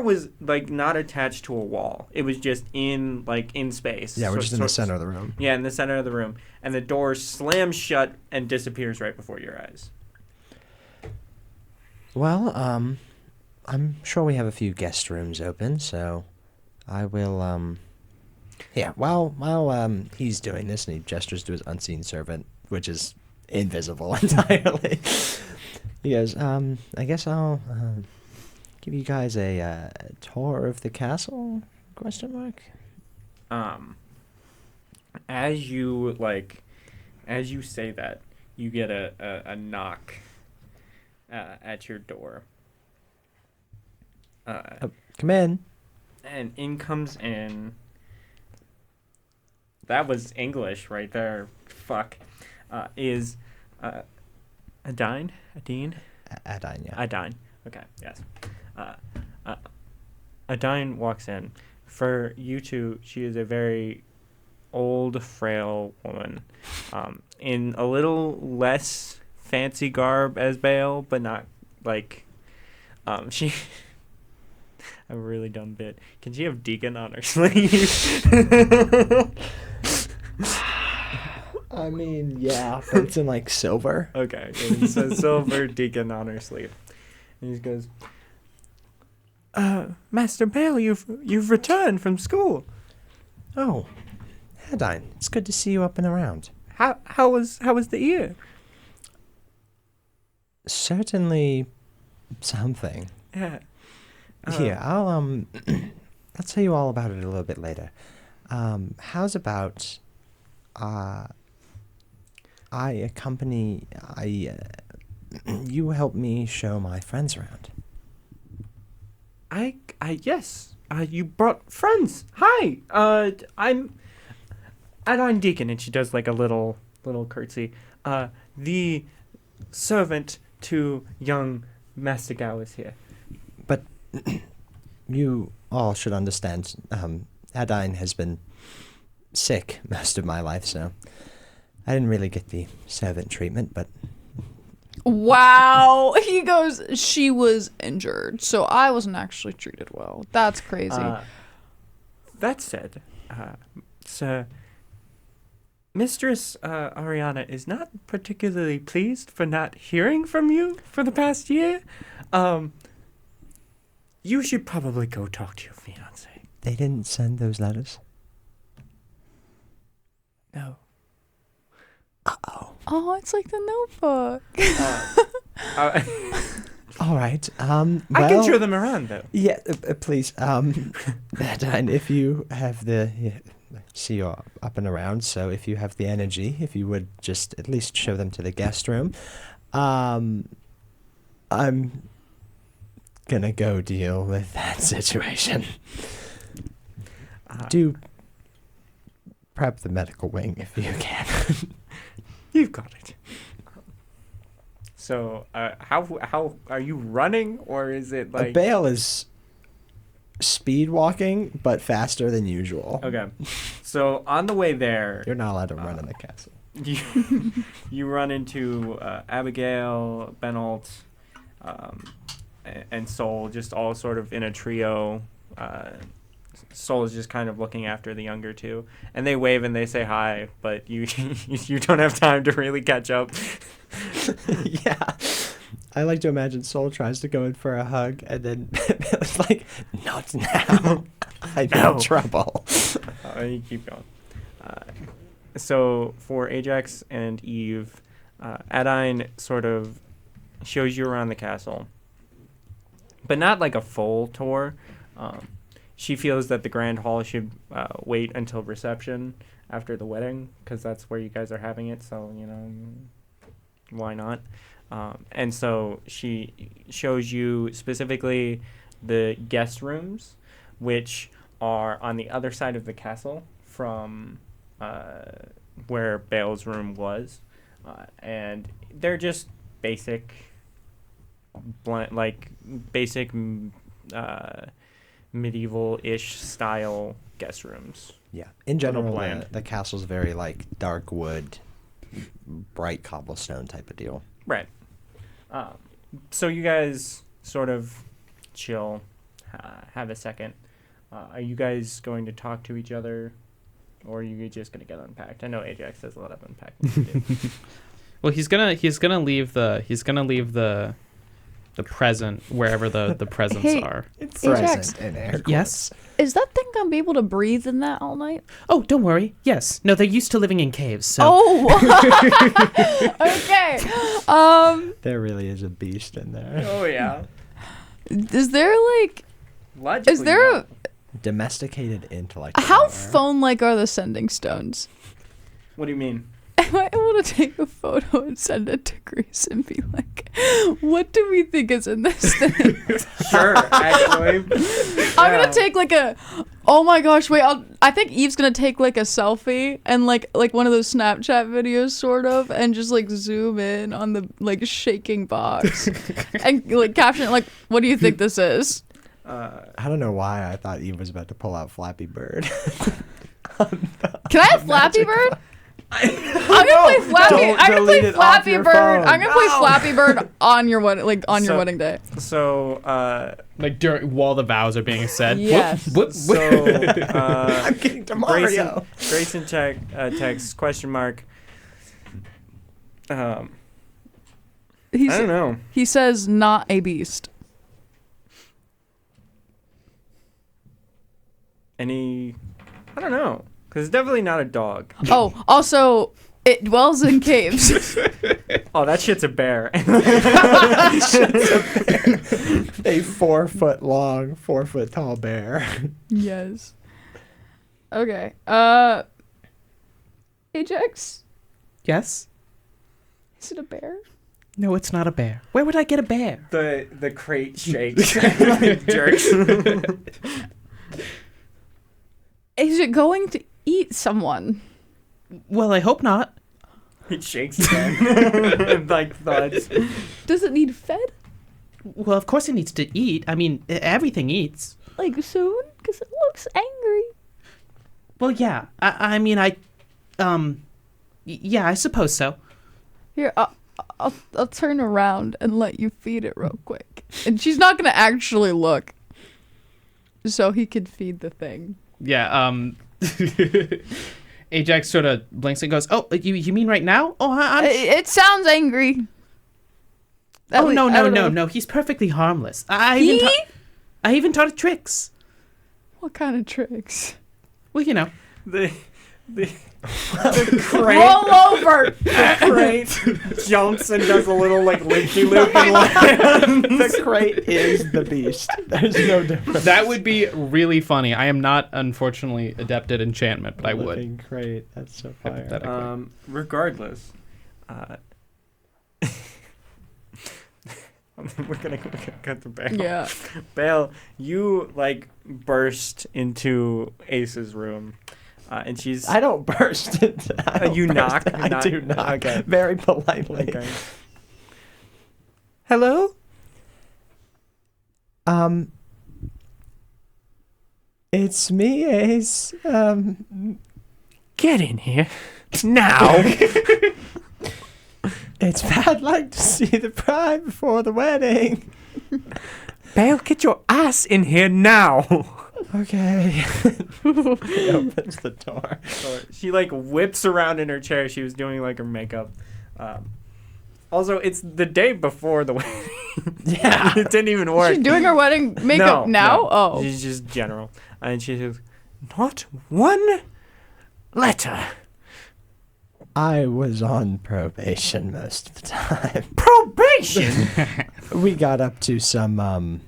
was like not attached to a wall. It was just in space. Yeah, we're So- just in the center of the room. Yeah, in the center of the room, and the door slams shut and disappears right before your eyes. Well, I'm sure we have a few guest rooms open, so I will yeah, while he's doing this and he gestures to his Unseen Servant, which is invisible entirely. He goes, I guess I'll give you guys a tour of the castle? ? As you say that, you get a knock at your door. Come in. And in comes in. That was English right there. Fuck. Is Adine? Adine, yeah. Adine. Okay, yes. Adine walks in. For you two, she is a very old, frail woman. In a little less fancy garb as Baal, but not like, she. A really dumb bit. Can she have Deacon on her sleeve? I mean, yeah, but it's in like silver. Okay, it says silver Deacon on her sleeve. And he goes, Master Baal, you've returned from school. Oh, Hadine, it's good to see you up and around. How was the ear? Certainly something. Yeah. Here, I'll tell you all about it a little bit later. How's about you help me show my friends around. Yes. You brought friends. Hi. I'm Adine Deacon, and she does like a little curtsy. The servant to young Master Gao is here. But you all should understand, Adine has been sick most of my life, so I didn't really get the servant treatment, but... Wow. He goes, she was injured, so I wasn't actually treated well. That's crazy. That said, Sir, Mistress Ariana is not particularly pleased for not hearing from you for the past year. You should probably go talk to your fiancé. They didn't send those letters? No. Uh-oh. Oh, it's like the Notebook. All right. I can show them around, though. Yeah, please. Adine, if you have the... see you're up and around, so if you have the energy, if you would just at least show them to the guest room. I'm gonna go deal with that situation. Do prep the medical wing if you can. You've got it. So, how are you running, or is it like... Baal is speed walking, but faster than usual. Okay. So, on the way there... You're not allowed to run in the castle. You run into Abigail, Benalt, and Sol, just all sort of in a trio. Sol is just kind of looking after the younger two, and they wave and they say hi, but you don't have time to really catch up. Yeah, I like to imagine Sol tries to go in for a hug, and then it's like, not now. I'm in trouble. You keep going. So for Ajax and Eve, Adine sort of shows you around the castle, but not like a full tour. She feels that the grand hall should wait until reception after the wedding, because that's where you guys are having it, so, you know, why not? And so she shows you specifically the guest rooms, which are on the other side of the castle from where Baal's room was. And they're just basic, medieval-ish style guest rooms. Yeah. In general, the castle's very like dark wood, bright cobblestone type of deal. Right. So you guys sort of chill, have a second. Are you guys going to talk to each other, or are you just going to get unpacked? I know Ajax has a lot of unpacking to do. Well, he's gonna leave the present wherever the presents are. It's Ajax. In air quotes. Yes. Is that thing gonna be able to breathe in that all night? Oh, don't worry. Yes. No, they're used to living in caves. So. Oh. Okay. There really is a beast in there. Oh, yeah. Is there like... Logically, is there a... Domesticated intellect. How phone-like are the sending stones? What do you mean? Am I able to take a photo and send it to Grease and be like, what do we think is in this thing? Sure, actually. I'm going to take like a, oh my gosh, wait, I think Eve's going to take like a selfie and like one of those Snapchat videos sort of, and just like zoom in on the like shaking box and like caption it like, what do you think this is? I don't know why I thought Eve was about to pull out Flappy Bird. Can I have Flappy Bird? I'm gonna play Flappy. Don't I'm gonna play delete it off Flappy your Bird. phone. I'm gonna play Flappy Bird on your wedding, like on your So- wedding day. So, Like while the vows are being said. Yes. I'm getting to Grayson text question mark. I don't know. He says not a beast. I don't know. Because it's definitely not a dog. Oh, also, it dwells in caves. Oh, that shit's a bear. A 4 foot long, 4 foot tall bear. Yes. Okay. Ajax, Yes? is it a bear? No, it's not a bear. Where would I get a bear? The crate shakes. Like jerks. Is it going to eat someone? Well, I hope not. It shakes again. Like thuds. Does it need fed? Well, of course it needs to eat. I mean, everything eats. Like soon? Because it looks angry. Well, yeah. I mean, yeah, I suppose so. Here, I'll turn around and let you feed it real quick. And she's not gonna actually look, so he could feed the thing. Yeah, Ajax sort of blinks and goes, "Oh, you mean right now? Oh, I'm It sounds angry. Oh, I don't know. no. He's perfectly harmless. I even taught it tricks. What kind of tricks? Well, you know. The crate. Roll over. The crate jumps and does a little like linky loop and lands. The crate is the beast. There's no difference. That would be really funny. I am not, unfortunately, adept at enchantment, but I would. Living crate. That's so fire. Hypothetically. Regardless, we're gonna cut the Baal. Yeah. Baal, you like burst into Ace's room, and she's. I don't burst into. You knock. I do knock. Okay. Very politely. Okay. Hello? It's me, Ace. Get in here now. It's bad luck to see the bride before the wedding. Baal, get your ass in here now. Okay. He opens the door. So she like whips around in her chair. She was doing like her makeup. Also, it's the day before the wedding. Yeah. It didn't even work. She's doing her wedding makeup now? No. Oh. She's just general. And she says, not one letter. I was on probation most of the time. Probation? We got up to some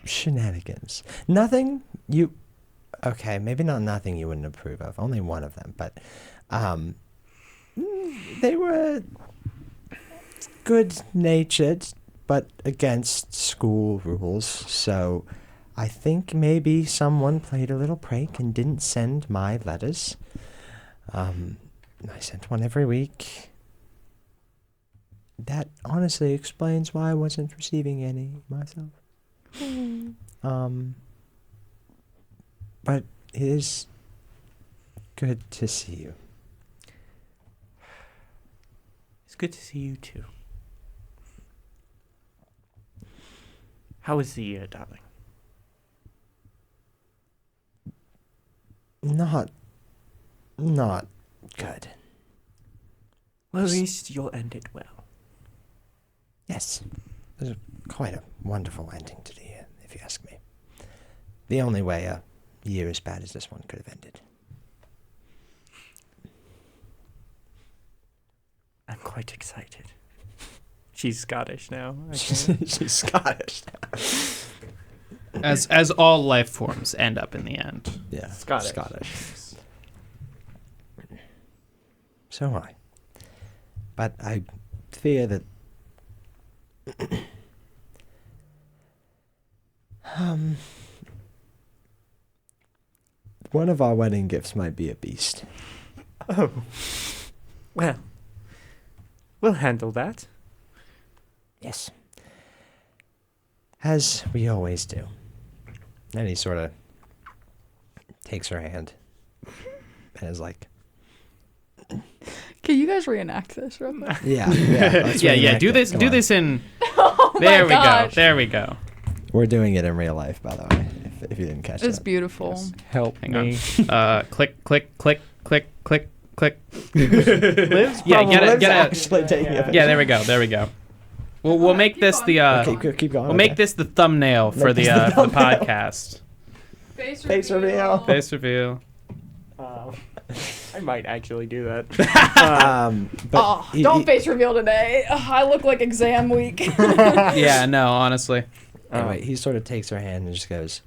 shenanigans. Nothing you okay, maybe not nothing you wouldn't approve of. Only one of them, but they were good-natured but against school rules. So I think maybe someone played a little prank and didn't send my letters. I sent one every week. That honestly explains why I wasn't receiving any myself. But it is good to see you. It's good to see you too. How was the year, darling? Not good. Well, at least you'll end it well. Yes. It was quite a wonderful ending to the year, if you ask me. The only way a year as bad as this one could have ended. I'm quite excited. She's Scottish now. She's Scottish now. As all life forms end up in the end. Yeah, Scottish. So am I. But I fear that one of our wedding gifts might be a beast. Oh. Well, we'll handle that. Yes. As we always do. And he sort of takes her hand and is like, Can you guys reenact this real quick? Yeah. Let's Yeah. reenact Do it. this. Come Do on. this in. Oh There my we gosh. go. There we go. We're doing it in real life, by the way. If you didn't catch It's that. beautiful. Yes. Help Hang me. on. Click. Click. Click. Click. Click. Click. Liv's Yeah, probably- get it, Liv's get it. actually taking it. Yeah. There we go. There we go. We'll make Keep this going. the. Okay, keep going. We'll make this the thumbnail for Make the this the for the thumbnail. podcast. Face reveal. Face reveal. I might actually do that. But Oh, don't face reveal today. Ugh, I look like exam week. Yeah. No. Honestly. Anyway, he sort of takes her hand and just goes,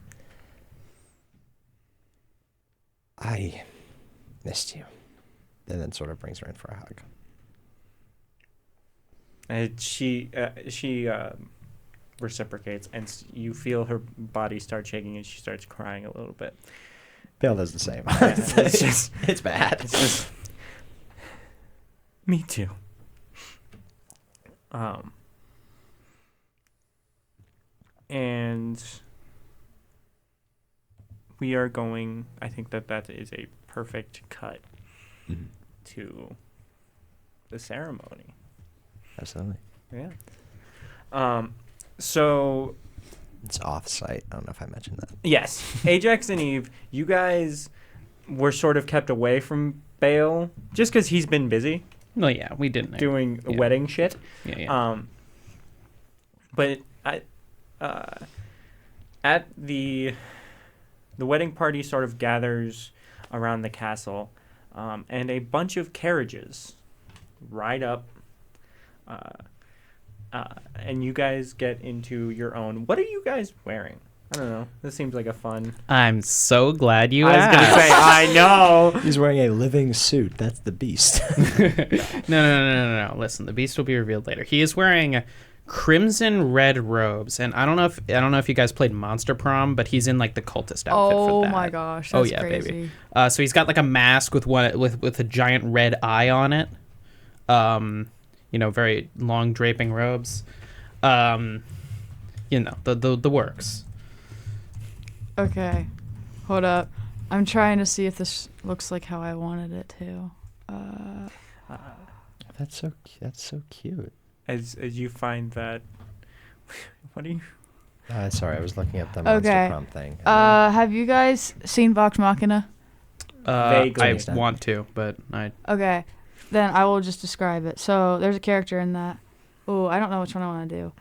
I missed you. And then sort of brings her in for a hug. She reciprocates, and you feel her body start shaking, and she starts crying a little bit. Bale does the same. Yeah, it's just it's bad. It's just me too. And we are going. I think that is a perfect cut Mhm. to the ceremony. Absolutely. Yeah. So It's off-site. I don't know if I mentioned that. yes, Ajax and Eve, you guys were sort of kept away from Baal just because he's been busy Well, yeah. We didn't. doing Yeah. wedding shit. Yeah. Yeah. But at the wedding party sort of gathers around the castle, and a bunch of carriages ride up, and you guys get into your own. What are you guys wearing? I don't know. This seems like a fun. I'm so glad you I was asked. gonna say I know. He's wearing a living suit. That's the beast. No. Listen, the beast will be revealed later. He is wearing crimson red robes, and I don't know if you guys played Monster Prom, but he's in like the cultist outfit for Oh that. my gosh, Oh that's yeah, crazy. baby. So he's got like a mask with with a giant red eye on it. Very long draping robes. The works. Okay, hold up. I'm trying to see if this looks like how I wanted it to. That's so cute. As you find that, what are you? Sorry, I was looking at the Monster Okay. Prom thing. Have you guys seen Vox Machina? Vaguely. I want to, but I. Okay, then I will just describe it. So there's a character in that. Oh, I don't know which one I want to do.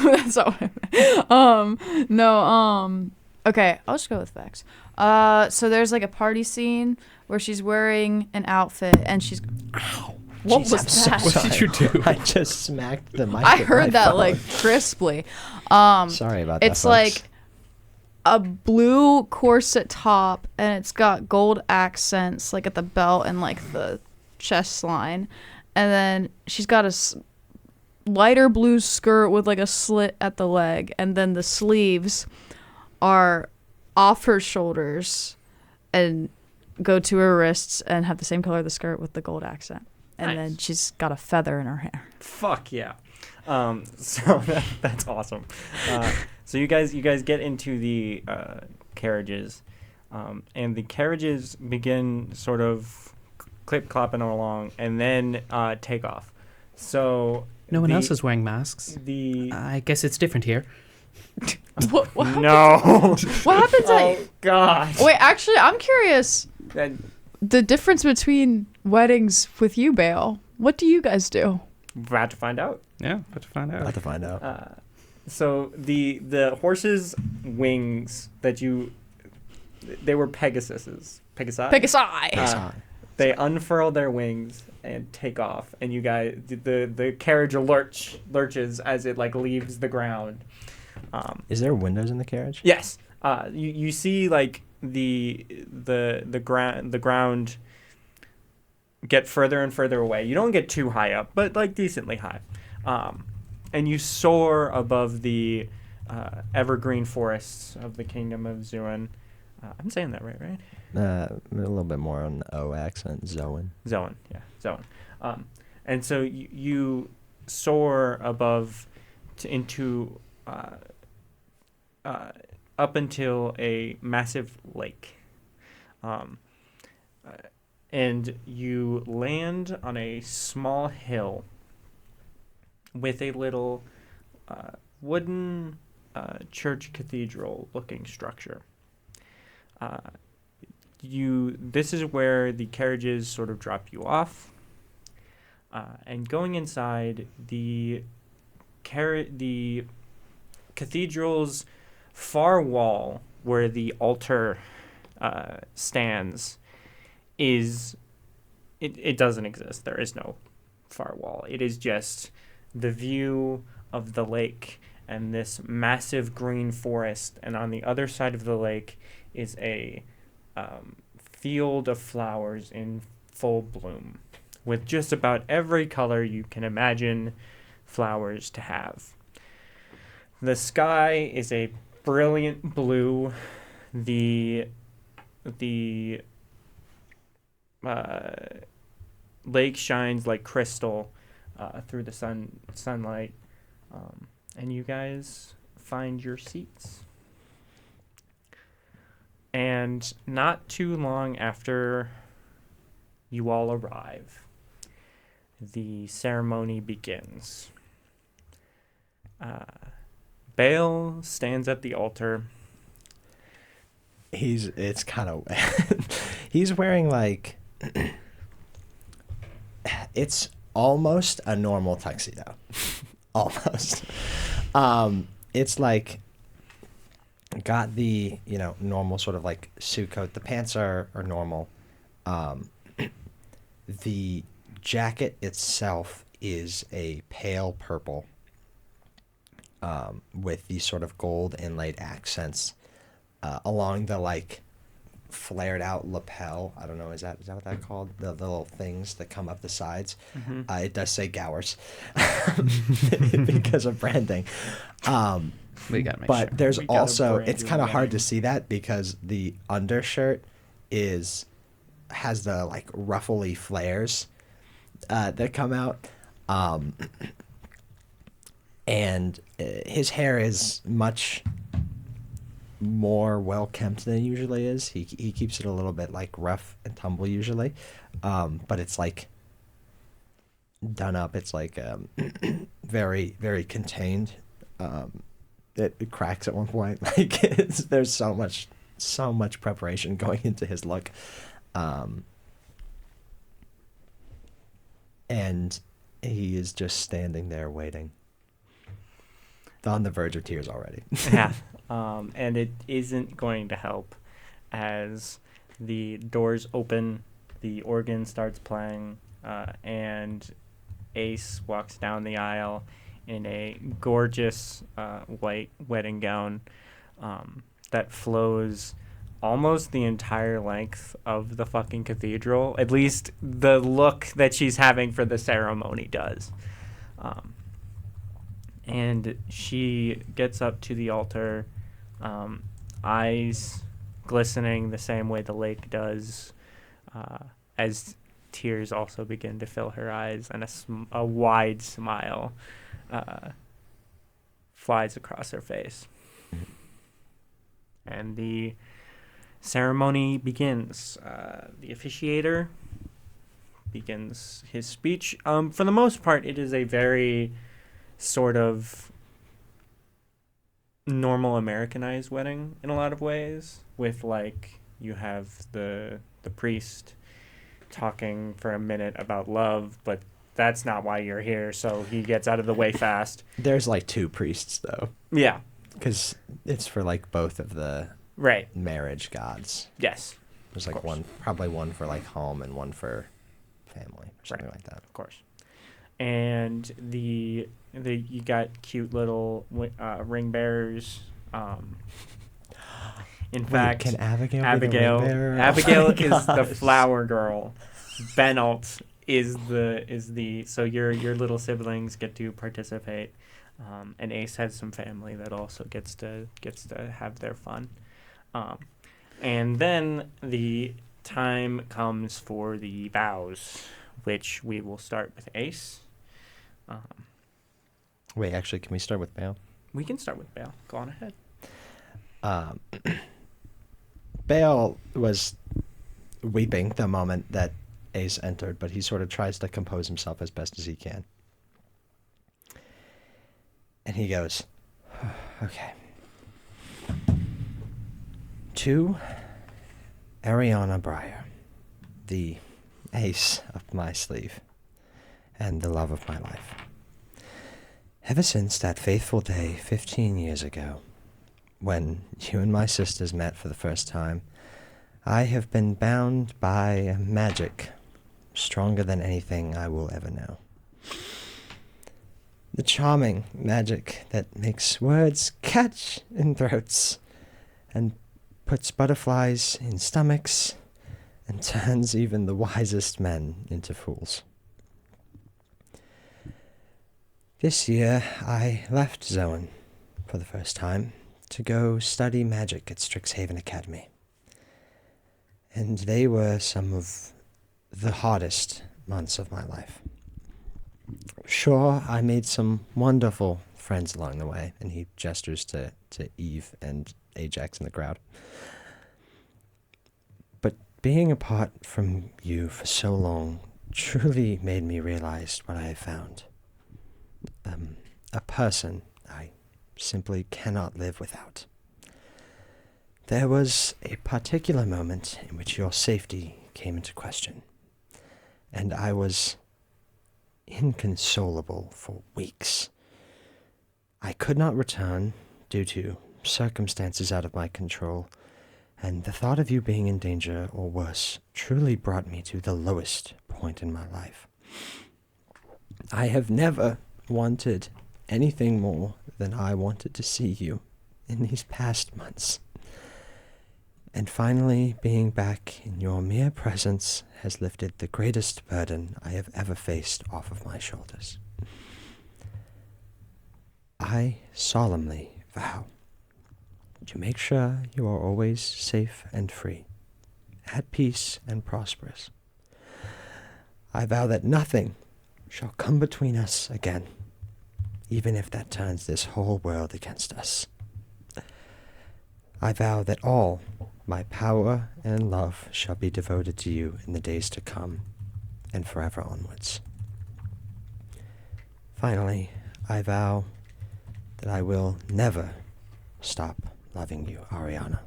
That's all. Okay, I'll just go with Vex. So there's like a party scene where she's wearing an outfit and she's. Ow! What Jeez, was I'm so that? What did you do? I just smacked the mic. I with heard my that phone. like crisply. Sorry about that. It's folks. like a blue corset top, and it's got gold accents like at the belt and like the chest line, and then she's got a lighter blue skirt with like a slit at the leg, and then the sleeves are off her shoulders and go to her wrists and have the same color of the skirt with the gold accent. And Nice. then she's got a feather in her hair. Fuck yeah. So that's awesome. So you guys get into the carriages, and the carriages begin sort of clip-clopping along, and then take off. So No one else is wearing masks. the I guess it's different here. What happens? no. What happens Oh God. Wait, actually, I'm curious. That- The difference between weddings with you, Baal. What do you guys do? We're about to find out. Yeah, but to find About out. to find out. So the horse's wings they were Pegasus's. Pegasi? Pegasi. They unfurl their wings and take off, and you guys, the carriage lurches as it like leaves the ground. Is there windows in the carriage? Yes, you see like the ground get further and further away. You don't get too high up, but like decently high, and you soar above the evergreen forests of the kingdom of Xoen. I'm saying that right? A little bit more on the O accent. Xoen. Xoen, yeah, Xoen. And so you soar above into up until a massive lake. and you land on a small hill with a little wooden church cathedral looking structure. This is where the carriages sort of drop you off, and going inside, the cathedral's far wall where the altar stands it doesn't exist. There is no far wall. It is just the view of the lake and this massive green forest, and on the other side of the lake is a field of flowers in full bloom with just about every color you can imagine flowers to have. The sky is a brilliant blue. The lake shines like crystal through the sunlight, and you guys find your seats. And not too long after you all arrive, the ceremony begins. Baal stands at the altar. It's kind of he's wearing like it's almost a normal tuxedo. Almost. It's like got the, normal sort of like suit coat. The pants are normal. The jacket itself is a pale purple with these sort of gold inlaid accents along the like flared out lapel. I don't know, is that what that's called? The little things that come up the sides. Mm-hmm. It does say Gowers because of branding. We gotta make but sure. there's We gotta also, brand it's your kind of hard wedding. to see that because the undershirt has the like ruffly flares that come out. And his hair is much more well kempt than it usually is. He keeps it a little bit like rough and tumble usually, but it's like done up. It's like very, very contained. It cracks at one point. Like there's so much preparation going into his look, and he is just standing there waiting, on the verge of tears already. Yeah. And it isn't going to help as the doors open, the organ starts playing, and Ace walks down the aisle in a gorgeous white wedding gown that flows almost the entire length of the fucking cathedral. At least the look that she's having for the ceremony does. And she gets up to the altar, eyes glistening the same way the lake does, as tears also begin to fill her eyes, and a wide smile flies across her face. And the ceremony begins. The officiator begins his speech. For the most part, it is a very sort of normal Americanized wedding in a lot of ways, with like you have the priest talking for a minute about love, but that's not why you're here, so he gets out of the way fast. There's like two priests though, Yeah. because it's for like both of the Right. marriage gods. Yes. There's Of like course. probably one for like home and one for family or something Right. like that. Of course. And you got cute little ring bearers. In fact, can Abigail be the ring bearer? Oh Abigail my is the gosh. flower girl. Benalt is the so your little siblings get to participate, and Ace has some family that also gets to have their fun, and then the time comes for the vows, which we will start with Ace. Wait, actually, can we start with Baal? We can start with Baal. Go on ahead. Baal was weeping the moment that Ace entered, but he sort of tries to compose himself as best as he can. And he goes, okay. To Ariana Breyer, the ace up my sleeve, and the love of my life. Ever since that fateful day 15 years ago, when you and my sisters met for the first time, I have been bound by a magic stronger than anything I will ever know. The charming magic that makes words catch in throats and puts butterflies in stomachs and turns even the wisest men into fools. This year, I left Xoen for the first time to go study magic at Strixhaven Academy. And they were some of the hardest months of my life. Sure, I made some wonderful friends along the way, and he gestures to Eve and Ajax in the crowd. But being apart from you for so long truly made me realize what I have found. A person I simply cannot live without. There was a particular moment in which your safety came into question, and I was inconsolable for weeks. I could not return due to circumstances out of my control, and the thought of you being in danger or worse truly brought me to the lowest point in my life. I have never wanted anything more than I wanted to see you in these past months. And finally, being back in your mere presence has lifted the greatest burden I have ever faced off of my shoulders. I solemnly vow to make sure you are always safe and free, at peace and prosperous. I vow that nothing shall come between us again, even if that turns this whole world against us. I vow that all my power and love shall be devoted to you in the days to come and forever onwards. Finally, I vow that I will never stop loving you, Ariana,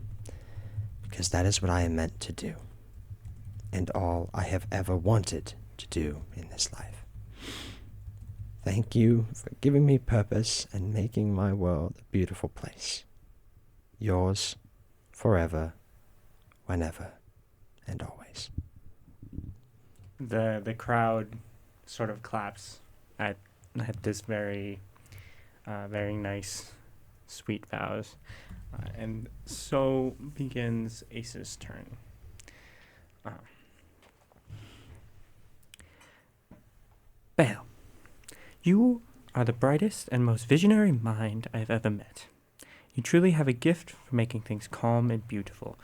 because that is what I am meant to do, and all I have ever wanted to do in this life. Thank you for giving me purpose and making my world a beautiful place. Yours, forever, whenever, and always. The crowd sort of claps at this very nice, sweet vows, and so begins Ace's turn. Baal, you are the brightest and most visionary mind I have ever met. You truly have a gift for making things calm and beautiful.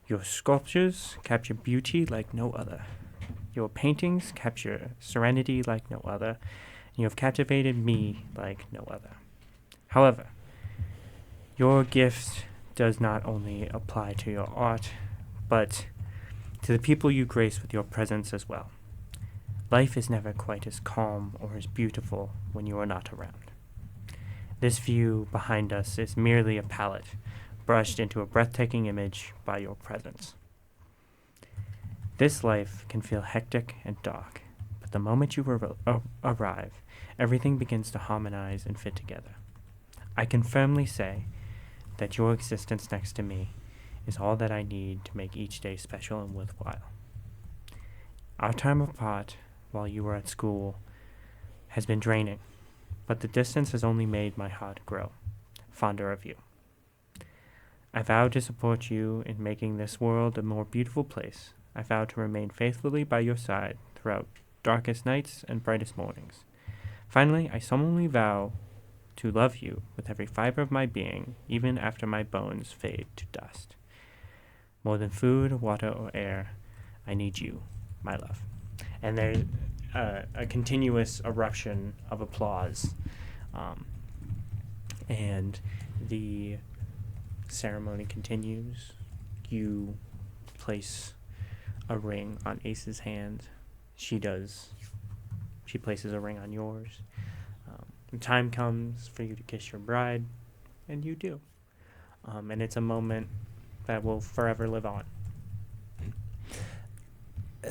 Your sculptures capture beauty like no other. Your paintings capture serenity like no other. And you have captivated me like no other. However, your gift does not only apply to your art, but to the people you grace with your presence as well. Life is never quite as calm or as beautiful when you are not around. This view behind us is merely a palette, brushed into a breathtaking image by your presence. This life can feel hectic and dark, but the moment you arrive, everything begins to harmonize and fit together. I can firmly say that your existence next to me is all that I need to make each day special and worthwhile. Our time apart while you were at school has been draining, but the distance has only made my heart grow, fonder of you. I vow to support you in making this world a more beautiful place. I vow to remain faithfully by your side throughout darkest nights and brightest mornings. Finally, I solemnly vow to love you with every fiber of my being, even after my bones fade to dust. More than food, water, or air, I need you, my love. And there's a continuous eruption of applause. And the ceremony continues. You place a ring on Ace's hand. She does. She places a ring on yours. The time comes for you to kiss your bride, and you do. And it's a moment that will forever live on.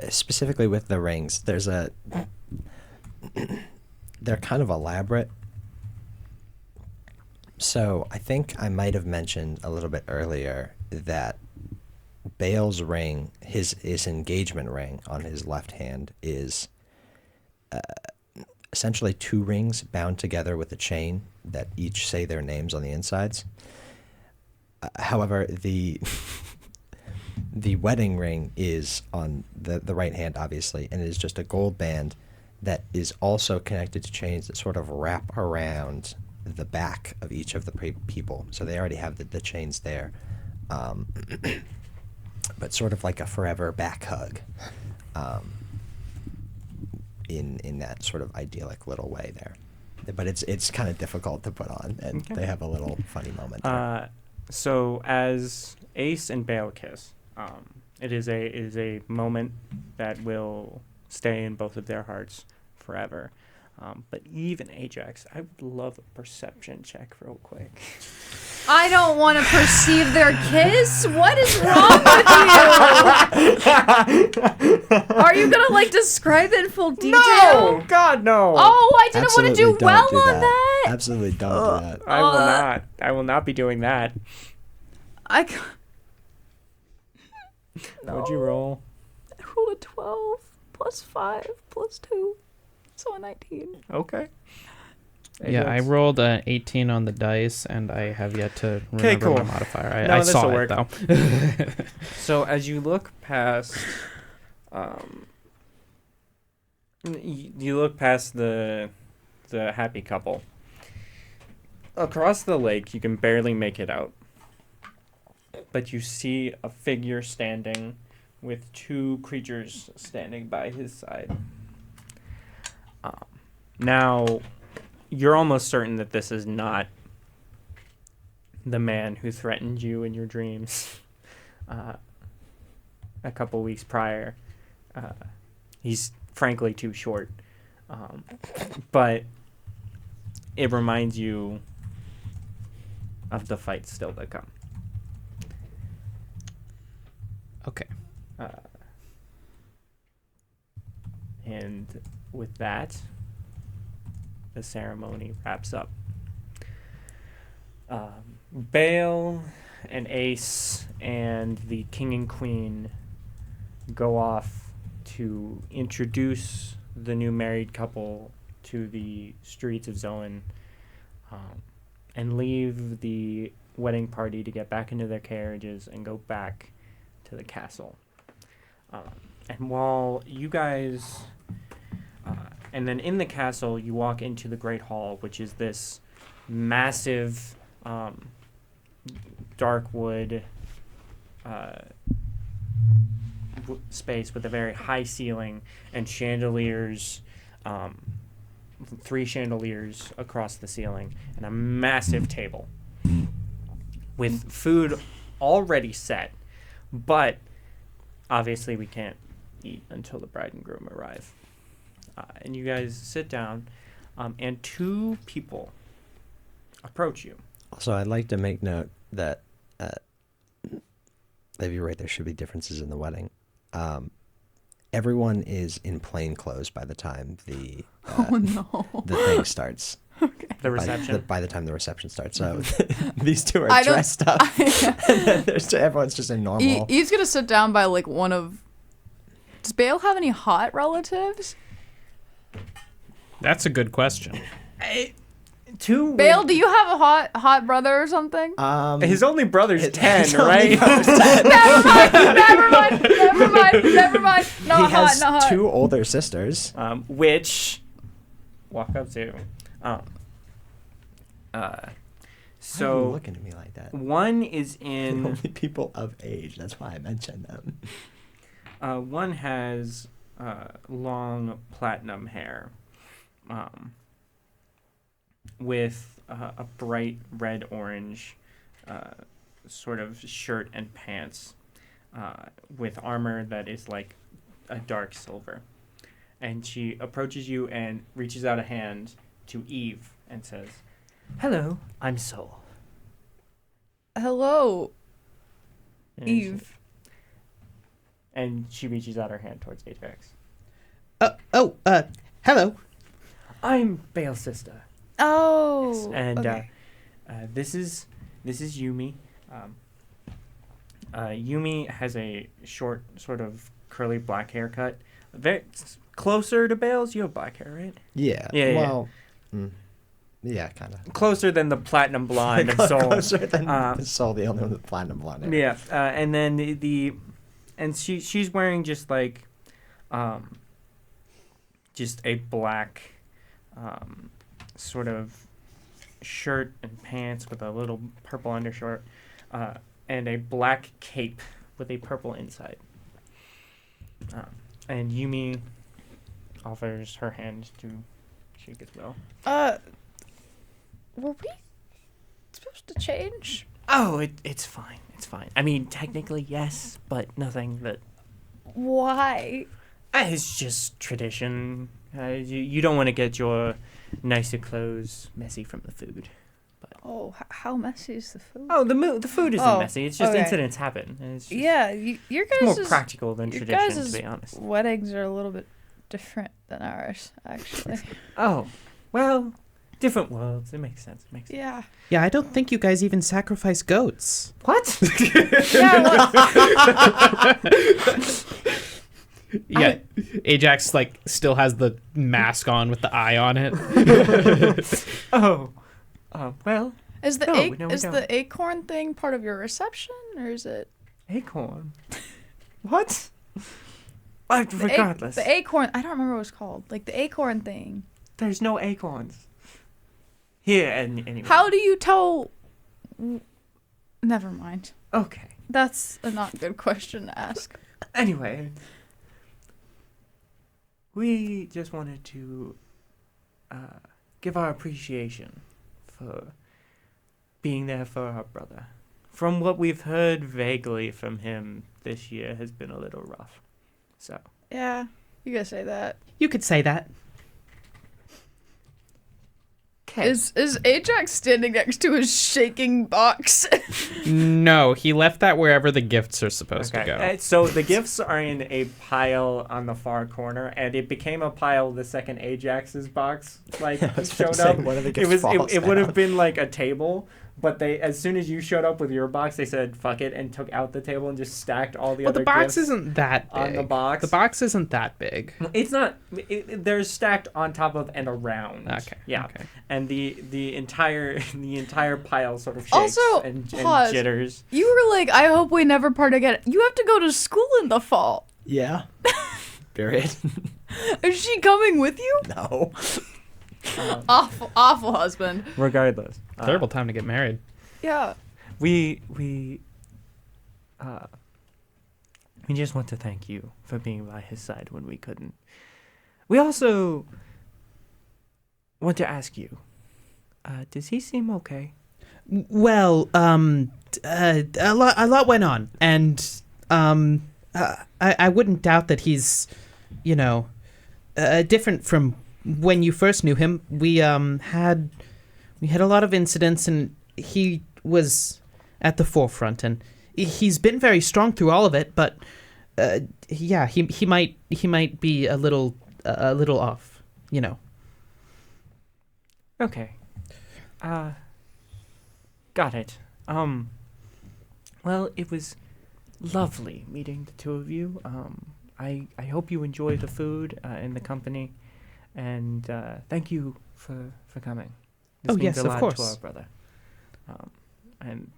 Specifically with the rings, they're kind of elaborate. So I think I might have mentioned a little bit earlier that Baal's ring, his engagement ring on his left hand, is essentially 2 rings bound together with a chain that each say their names on the insides. However, the wedding ring is on the right hand, obviously, and it is just a gold band that is also connected to chains that sort of wrap around the back of each of the people. So they already have the chains there. But sort of like a forever back hug. In that sort of idyllic little way there. But it's kind of difficult to put on, and Okay. they have a little funny moment there. So as Ace and Baal kiss, it is a moment that will stay in both of their hearts forever. But even Ajax, I would love a perception check real quick. I don't want to perceive their kiss. What is wrong with you? Are you gonna like describe it in full detail? No, God, no. Oh, I didn't want to do Absolutely well don't do on that. Absolutely don't do that. I will not. I will not be doing that. No. What'd you roll? I rolled a 12 plus 5 plus 2, so a 19. Okay. Yeah, I Ajax? rolled an 18 on the dice, and I have yet to remember cool. my modifier. No, I this'll saw work. it, though. So as you look past, you look past the happy couple. Across the lake, you can barely make it out, but you see a figure standing with 2 creatures standing by his side. Now, you're almost certain that this is not the man who threatened you in your dreams a couple weeks prior. He's frankly too short. But it reminds you of the fight still to come. Okay. And with that, the ceremony wraps up. Baal and Ace and the king and queen go off to introduce the new married couple to the streets of Xoen, and leave the wedding party to get back into their carriages and go back to the castle. And while you guys... and then in the castle, you walk into the Great Hall, which is this massive dark wood space with a very high ceiling and chandeliers, 3 chandeliers across the ceiling, and a massive table with food already set. But obviously we can't eat until the bride and groom arrive. And you guys sit down, and 2 people approach you. Also, I'd like to make note that, maybe you're right, there should be differences in the wedding. Everyone is in plain clothes by the time the thing starts. Okay. The reception. By the time the reception starts. So these 2 are dressed up. And then everyone's just in normal. Eve's gonna sit down by like one of... Does Baal have any hot relatives? That's a good question. Baal, do you have a hot brother or something? His only brother's 10, his right? only brother's Never mind. Not he has hot. 2 older sisters. Which walk up to. Why are you So looking at me like that? one is in. Only people of age. That's why I mentioned them. One has long platinum hair, with a bright red-orange sort of shirt and pants. with armor that is like a dark silver. And she approaches you and reaches out a hand to Eve and says, "Hello, I'm Soul." Hello, And Eve. And she reaches out her hand towards Ajax. Hello. "I'm Baal's sister." Oh. Yes, and okay. this is Yumi. Yumi has a short, sort of curly black haircut. Very closer to Baal's. You have black hair, right? Yeah. Yeah, Well, yeah, kind of. Closer than the platinum blonde of Soul. Closer than Soul, the only one with platinum blonde hair. Yeah, and then and she's wearing just like, just a black, sort of shirt and pants with a little purple undershirt, and a black cape with a purple inside. And Yumi offers her hand to shake as well. Were we supposed to change? Oh, it's fine. It's fine. I mean, technically, yes, but nothing that... Why? It's just tradition. You don't want to get your nicer clothes messy from the food. Oh, how messy is the food? Oh, the food isn't Oh, messy. It's just okay. incidents happen. And it's just Yeah, your it's more guys' practical than your tradition, guys' to be honest. weddings are a little bit different than ours, actually. Oh, well, different worlds. It makes sense. It makes sense. Yeah. Yeah, I don't think you guys even sacrifice goats. What? Yeah. Well, Yeah, Ajax like still has the mask on with the eye on it. Oh, well, is the No, we is don't. the acorn thing part of your reception, or is it acorn. What? the Regardless, the acorn? I don't remember what it's called. Like the acorn thing. there's no acorns. Here, and anyway. How do you tell? Never mind. Okay. That's a not good question to ask. Anyway, we just wanted to give our appreciation for being there for our brother. From what we've heard vaguely from him, this year has been a little rough. So, Yeah, you gotta say that. You could say that. okay. Is Ajax standing next to his shaking box? No, he left that wherever the gifts are supposed to go. So the gifts are in a pile on the far corner, and it became a pile the second Ajax's box showed up. One of the It gifts was falls it would have down. been like a table, but they as soon as you showed up with your box, they said fuck it and took out the table and just stacked all the Well, other the box gifts isn't that big. on the box. The box isn't that big. It's not. They're stacked on top of and around. Okay. Yeah. Okay. And the entire pile sort of shakes Also, and pause. jitters. You were like, I hope we never part again. You have to go to school in the fall. Yeah. Period. Is she coming with you? No. Awful husband. Regardless, Terrible time to get married. Yeah. We just want to thank you for being by his side when we couldn't. We also want to ask you, does he seem okay? Well, a lot went on, and I wouldn't doubt that he's, different from when you first knew him. We had a lot of incidents, and he was at the forefront, and he's been very strong through all of it. But yeah, he might be a little off, Okay. Got it. Well, it was lovely meeting the two of you. I hope you enjoy the food and the company, and thank you for coming. This Oh, means yes, a of lot course. to our brother. And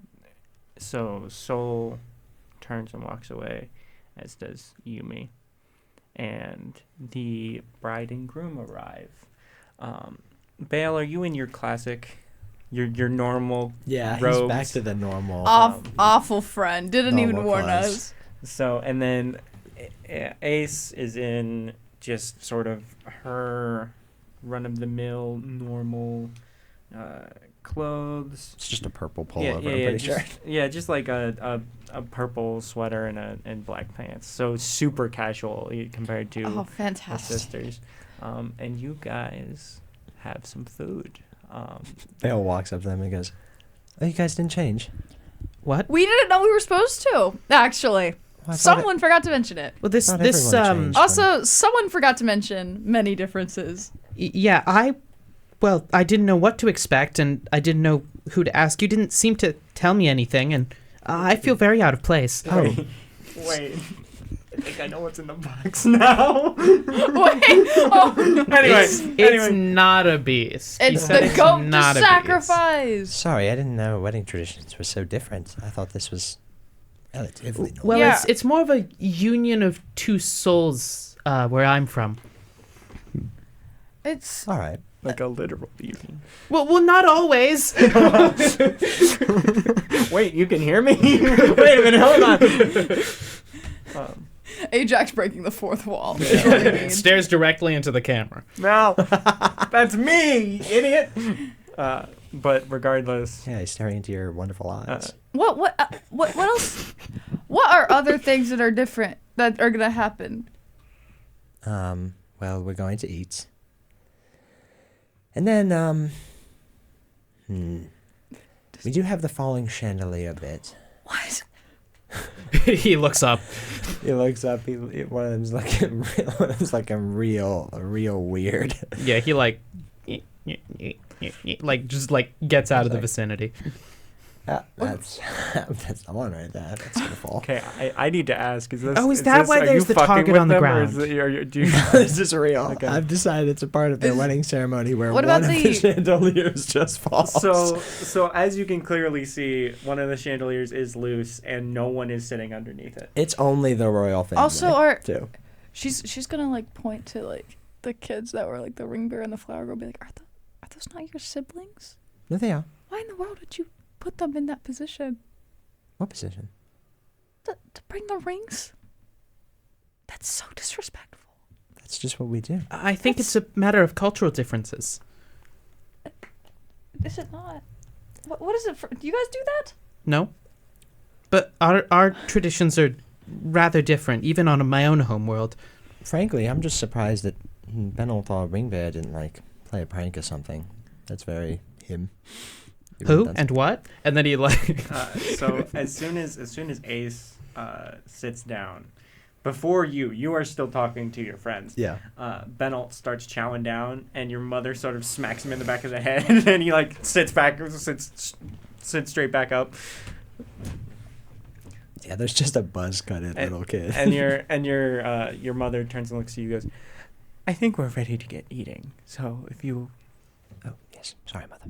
so Soul turns and walks away, as does Yumi, and the bride and groom arrive. Baal, are you in your classic, your normal? Yeah, robes? he's back to the normal. Awful friend. Didn't even normal warn clothes. us. So, and then Ace is in just sort of her run-of-the-mill, normal clothes. It's just a purple pullover. Yeah, I'm pretty sure. just like a purple sweater and black pants. So super casual compared to Oh, my fantastic. sisters. And you guys have some food. Bale walks up to them and goes, "Oh, you guys didn't change." What? We didn't know we were supposed to, actually. Well, I thought Someone forgot to mention it. Well, this Not this everyone changed. Also, someone forgot to mention many differences. yeah, I didn't know what to expect, and I didn't know who to ask. You didn't seem to tell me anything, and I feel very out of place. Oh, Wait. I think I know what's in the box now. Wait. Oh, Anyway, It's not a beast. He it's said the it's goat to not a beast. sacrifice. sorry, I didn't know wedding traditions were so different. I thought this was relatively normal. Well, Yeah. it's more of a union of two souls where I'm from. It's All right. like a literal union. Well, not always. Wait, you can hear me? Wait a minute, hold on. Ajax breaking the fourth wall. That's what it means. Stares directly into the camera. No, that's me, idiot. But regardless, Yeah, he's staring into your wonderful eyes. What else? What are other things that are different that are gonna happen? Well, we're going to eat. And then, we do have the falling chandelier bit. What? He looks up. He looks up. One of them's looking real weird. Yeah, he like just gets out of the vicinity. That's the one right there. That's gonna fall. okay, I need to ask: is this? Oh, is that why are there's you the fucking target with on the them, or ground? is it- do you, This is real. Okay. I've decided it's a part of their Is- wedding ceremony where What one about of the the- chandeliers just falls. so as you can clearly see, one of the chandeliers is loose, and no one is sitting underneath it. it's only the royal family. Also, too. she's gonna like point to like the kids that were like the ring bearer and the flower girl. Be like, are those not your siblings? No, they are. Why in the world would you put them in that position? What position? To bring the rings? That's so disrespectful. That's just what we do. I think it's a matter of cultural differences. Is it not? What is it for? Do you guys do that? No, but our traditions are rather different, even on my own homeworld. Frankly, I'm just surprised that Benelthal Ringbear didn't play a prank or something. That's very him. He Who would've done and what? And then he So as soon as Ace sits down, before you are still talking to your friends. Yeah. Benalt starts chowing down, and your mother sort of smacks him in the back of the head, and he sits straight back up. Yeah, there's just a buzz-cutted And- little kid. And your mother turns and looks at you and goes, "I think we're ready to get eating. So if you..." Oh, yes. Sorry, Mother.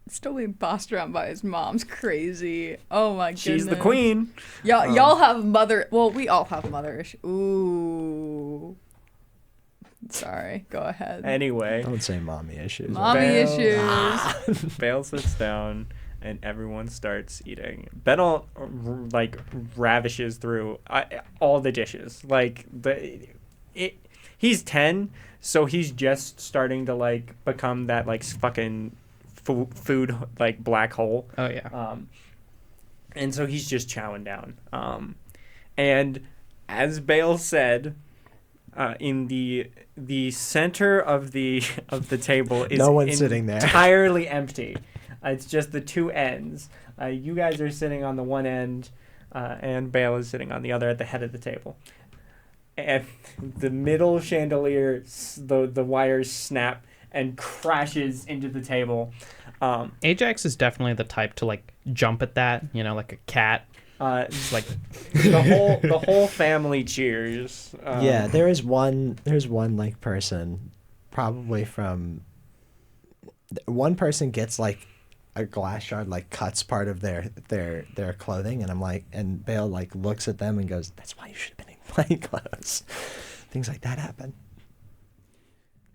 Still being bossed around by his mom's crazy. Oh my goodness. She's the queen. Y'all have mother. Well, we all have mother issues. Ooh. Sorry. Go ahead. Anyway, Don't say mommy issues. Mommy Belle- issues. Baal sits down, and everyone starts eating. Benalt ravishes through all the dishes. He's 10, so he's just starting to become that fucking food black hole. oh yeah. And so he's just chowing down. And as Baal said, in the center of the table is No one's sitting there. entirely empty. It's just the two ends. You guys are sitting on the one end, and Baal is sitting on the other at the head of the table. And the middle chandelier, the wires snap and crashes into the table. Ajax is definitely the type to jump at that, like a cat. It's the whole family cheers. Yeah, there's one person, probably from one person gets a glass shard cuts part of their clothing, and and Baal looks at them and goes, "That's why you should have been in plain clothes." Things like that happen.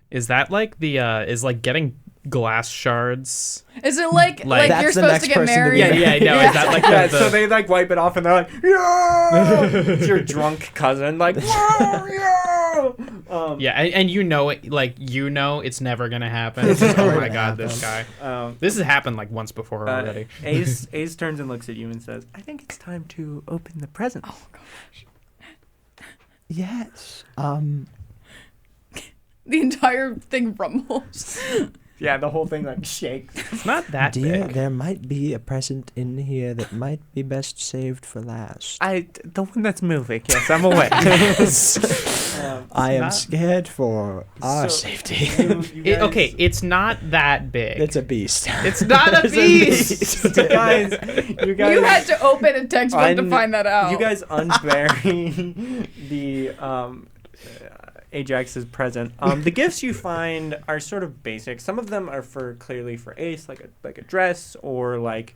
Is that is getting glass shards? Is it like That's you're the supposed next to get person to married? be- Yeah, no. Is that Yeah, the so they wipe it off and they're like, "Yeah!" It's your drunk cousin, "Yeah, yeah!" Yeah, and you know it, like it's never gonna happen. It's just, oh my god, this guy. This has happened like once before already. Ace turns and looks at you and says, "I think it's time to open the presents." Oh gosh. Yes. The entire thing rumbles. Yeah, the whole thing like shakes. It's not that Dear, big. there might be a present in here that might be best saved for last. The one that's moving. Yes, I'm aware. I am not- scared for our So, safety. Okay, it's not that big. It's a beast. It's not a It's beast. you guys, You had to open a textbook to find that out. You guys unbury the Ajax's present. The gifts you find are sort of basic. Some of them are clearly for Ace, like a dress or like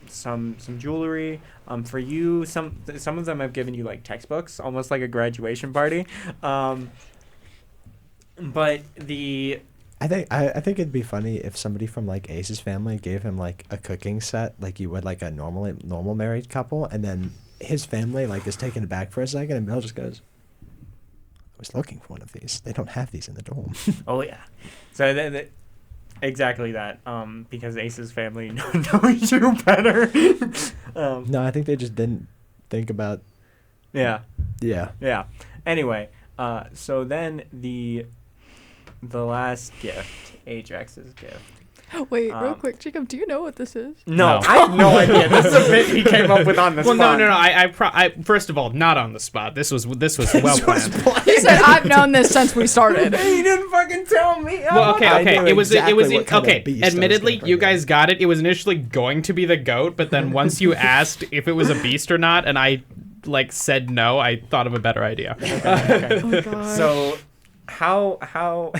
some jewelry. For you, some of them have given you like textbooks, almost like a graduation party. But I think it'd be funny if somebody from like Ace's family gave him like a cooking set, like you would like a normal married couple, and then his family like is taken aback for a second, and Bill just goes, "I was looking for one of these. They don't have these in the dorm." oh yeah, so exactly that. Because Ace's family knows you better. No, I think they just didn't think about. Yeah. Yeah. Anyway, so then the last gift, Ajax's gift. Wait, real quick, Jacob, do you know what this is? No, No. I have no idea. This is a bit he came up with on the Well, spot. no. I first of all, not on the spot. This was well planned. He said, "I've known this since we started." He didn't fucking tell me. Well, okay. I knew It was exactly what kind of okay. beast I was Admittedly, gonna you bring guys got it. It was initially going to be the goat, but then once you asked if it was a beast or not, and I like said no, I thought of a better idea. Okay. Oh my god. So, how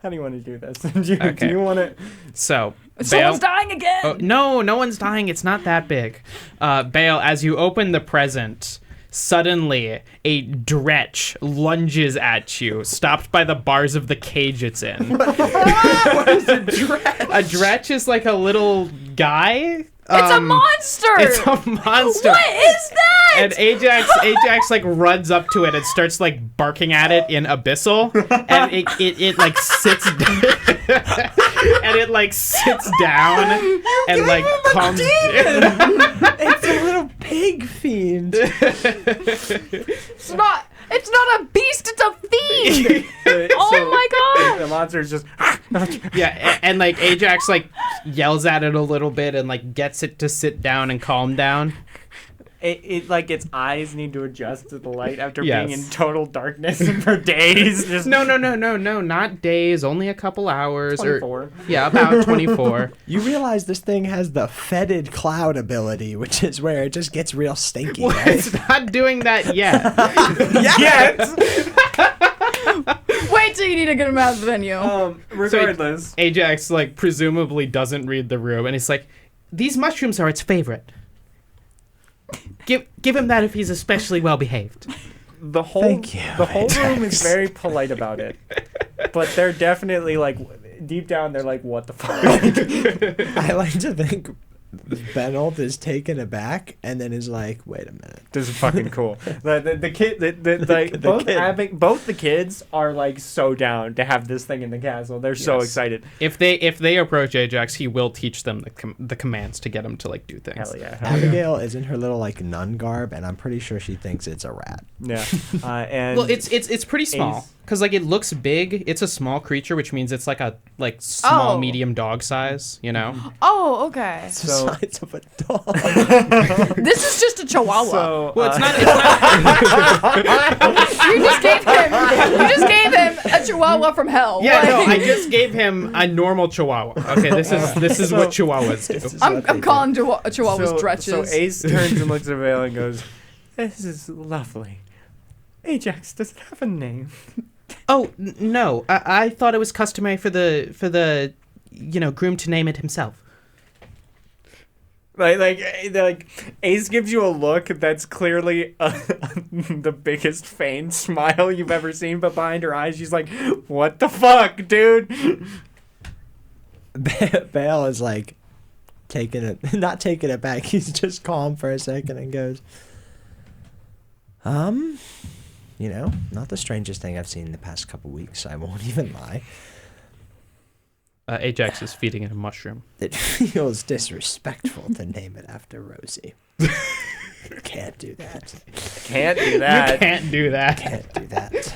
do you want to do this? Do Okay. you want to? So, Someone's Baal- dying again. Oh, no one's dying. It's not that big. Baal, as you open the present, suddenly a dretch lunges at you, stopped by the bars of the cage it's in. What is a dretch? A dretch is like a little guy. It's a monster. It's a monster. What is that? And Ajax like runs up to it and starts like barking at it in Abyssal, and it like sits and it like sits down and like calms down. It's a little pig fiend. It's not a beast. It's a fiend. Oh my god. The monster is just. Yeah, and like Ajax like yells at it a little bit and like gets it to sit down and calm down. It like its eyes need to adjust to the light after Yes. being in total darkness for days. Just No, not days, only a couple hours 24. or yeah, about 24. You realize this thing has the fetid cloud ability, which is where it just gets real stinky, Well, right? it's not doing that yet. Yes. Wait till you need a good amount of venue. Regardless. Ajax like presumably doesn't read the room and he's like, "These mushrooms are its favorite. Give him that if he's especially well behaved." The whole Thank you, the whole room Ajax. is very polite about it, but they're definitely like deep down they're like, what the fuck? I like to think Benold is taken aback and then is like, "Wait a minute." This is fucking cool. The kid, like the both kid. both the kids are like so down to have this thing in the castle. They're so Yes. excited. If they approach Ajax, he will teach them the commands to get him to like do things. Hell yeah. Hell yeah. Abigail is in her little like nun garb, and I'm pretty sure she thinks it's a rat. Yeah. And Well, it's pretty small Ace- because like it looks big. It's a small creature, which means it's like a small Oh. medium dog size. You know. Oh, okay. It's the So- size of a dog. This is just a chihuahua. so Well, it's not. It's not. You just gave him a chihuahua from hell. Yeah, Like, no, I just gave him a normal chihuahua. Okay, this is what chihuahuas This do. is I'm what they calling chihuahuas so dretches. Ace turns and looks at Vale and goes, "This is lovely. Ajax, does it have a name?" Oh no, I thought it was customary for the groom to name it himself. Like Ace gives you a look that's clearly the biggest feigned smile you've ever seen, but behind her eyes she's like, "What the fuck, dude?" Bale is like not taking it back. He's just calm for a second and goes, not the strangest thing I've seen in the past couple weeks. I won't even lie. Ajax is feeding it a mushroom. It feels disrespectful to name it after Rosie. Can't do that. Can't do that. You can't do that. Can't do that.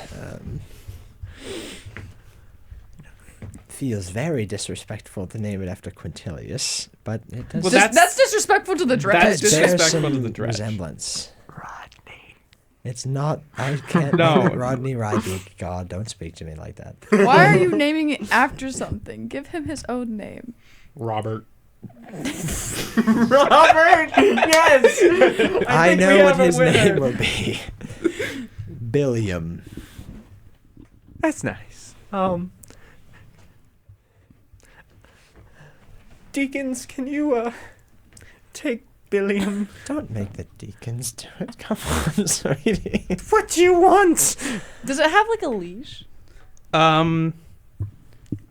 Feels very disrespectful to name it after Quintilius, but it does. Well, That's disrespectful to the dredge. That's bear disrespectful some to the dredge. resemblance. Rodney. It's not. I can't No. name it Rodney Rydick. God, don't speak to me like that. Why are you naming it after something? Give him his own name. Robert. Robert. Yes. I think we know what have a his winner. name will be. Billiam. That's nice. Deacons, can you take Billiam? Don't make the deacons do it. Come on, sweetie. What do you want? Does it have like a leash?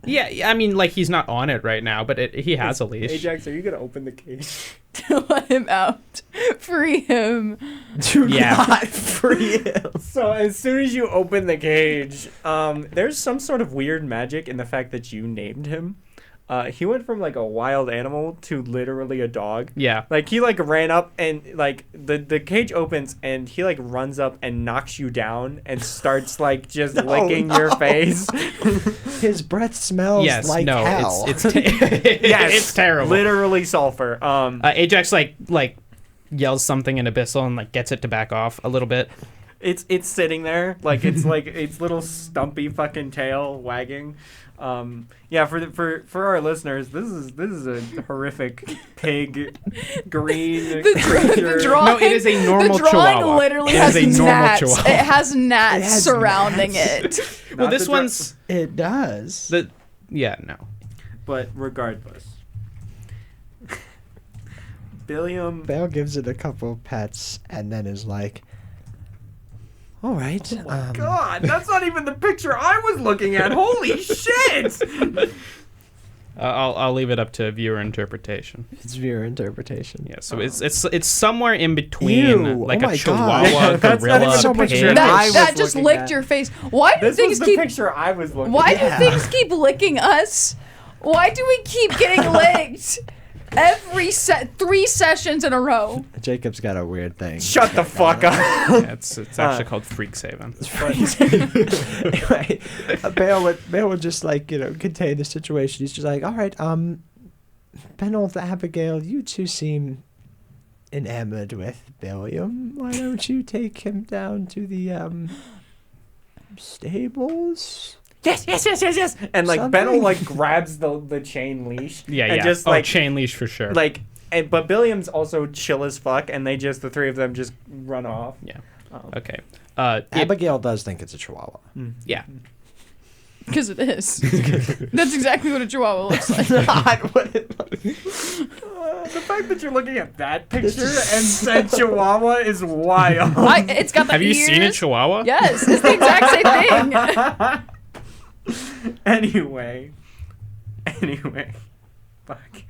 Yeah, I mean, like, he's not on it right now, but he has a leash. Ajax, are you gonna open the cage? Let him out. Free him. Do Yeah. not free him. So as soon as you open the cage, there's some sort of weird magic in the fact that you named him. He went from like a wild animal to literally a dog. Yeah. Like he like ran up and like the cage opens and he like runs up and knocks you down and starts like just licking your face. His breath smells like hell. It's Yes, it's terrible. Literally sulfur. Ajax like yells something in Abyssal and like gets it to back off a little bit. It's sitting there like it's like its little stumpy fucking tail wagging. Yeah, for our listeners, this is a horrific pig green creature. The drawing, No, it is a normal the drawing chihuahua. literally It has is a normal gnats. chihuahua. It has gnats It has surrounding gnats. it. Well, Not this the one's It does. no. But regardless, Billiam. Baal gives it a couple pets and then is like, all right. God, that's not even the picture I was looking at. Holy shit! I'll leave it up to viewer interpretation. It's viewer interpretation. Yeah, so it's somewhere in between, Ew, like oh a my chihuahua, God. That's not even gorilla, the picture pig. I was That just looking licked at. your face. Why do This things was the keep? picture I was looking Why at. do things keep licking us? Why do we keep getting licked? Every 3 sessions in a row. Jacob's got a weird thing. Shut the fuck up. Yeah, it's actually called freak saving. Anyway, Baal would just like, contain the situation. He's just like, all right, Benold, Abigail, you two seem enamored with Billiam. Why don't you take him down to the stables? Yes. And like Something. Benno like grabs the chain leash. Yeah, and yeah. just like chain leash for sure. like, but Billiam's also chill as fuck, and the three of them just run off. yeah. Um, Okay. Abigail does think it's a chihuahua. Yeah. Because it is. That's exactly what a chihuahua looks like. Not what it the fact that you're looking at that picture and said Chihuahua is wild. It's got the Have you ears. seen a chihuahua? Yes, it's the exact same thing. Anyway, fuck.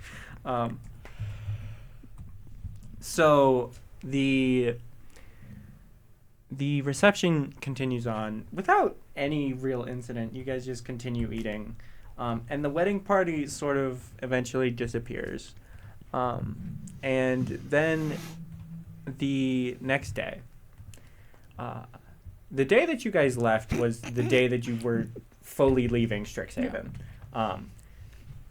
So the reception continues on without any real incident. You guys just continue eating, and the wedding party sort of eventually disappears. And then the next day, the day that you guys left was the day that you were fully leaving Strixhaven.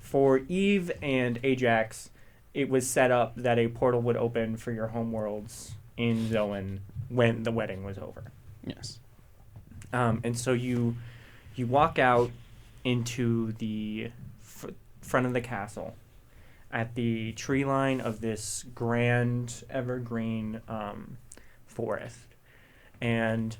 For Eve and Ajax, it was set up that a portal would open for your homeworlds in Xoen when the wedding was over. Yes. And so you walk out into the front of the castle at the tree line of this grand evergreen forest. And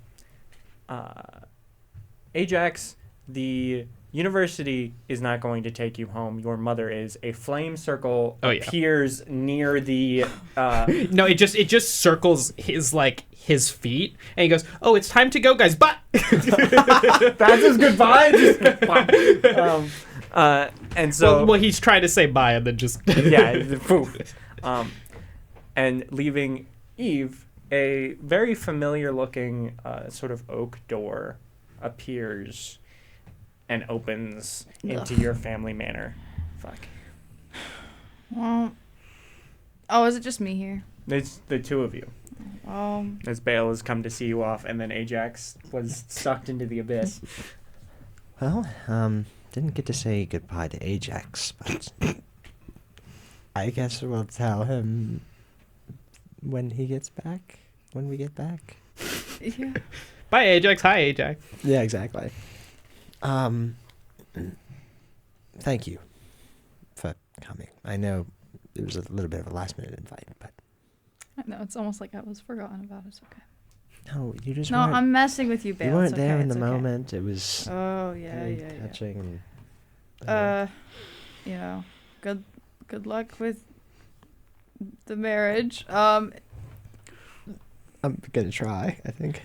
Ajax, the university is not going to take you home. Your mother is. A flame circle appears near the No, it just circles his feet, and he goes, "Oh, it's time to go, guys." But that's his goodbye. And so well, he's trying to say bye, and then just yeah, poof. And leaving Eve a very familiar-looking sort of oak door appears and opens into your family manor. Fuck. Well, oh, is it just me here? It's the two of you. As Baal has come to see you off, and then Ajax was sucked into the abyss. Well, didn't get to say goodbye to Ajax, but I guess we'll tell him when he gets back. When we get back. Yeah. Bye, Ajax. Hi, Ajax. Yeah, exactly. Thank you for coming. I know it was a little bit of a last-minute invite, but I know, it's almost like I was forgotten about. It's okay. no, you just No, weren't. I'm messing with you, Baal. You weren't It's okay, there in the it's okay. moment. It was Oh, yeah, very yeah. touching. You know, good luck with the marriage. I'm gonna try, I think.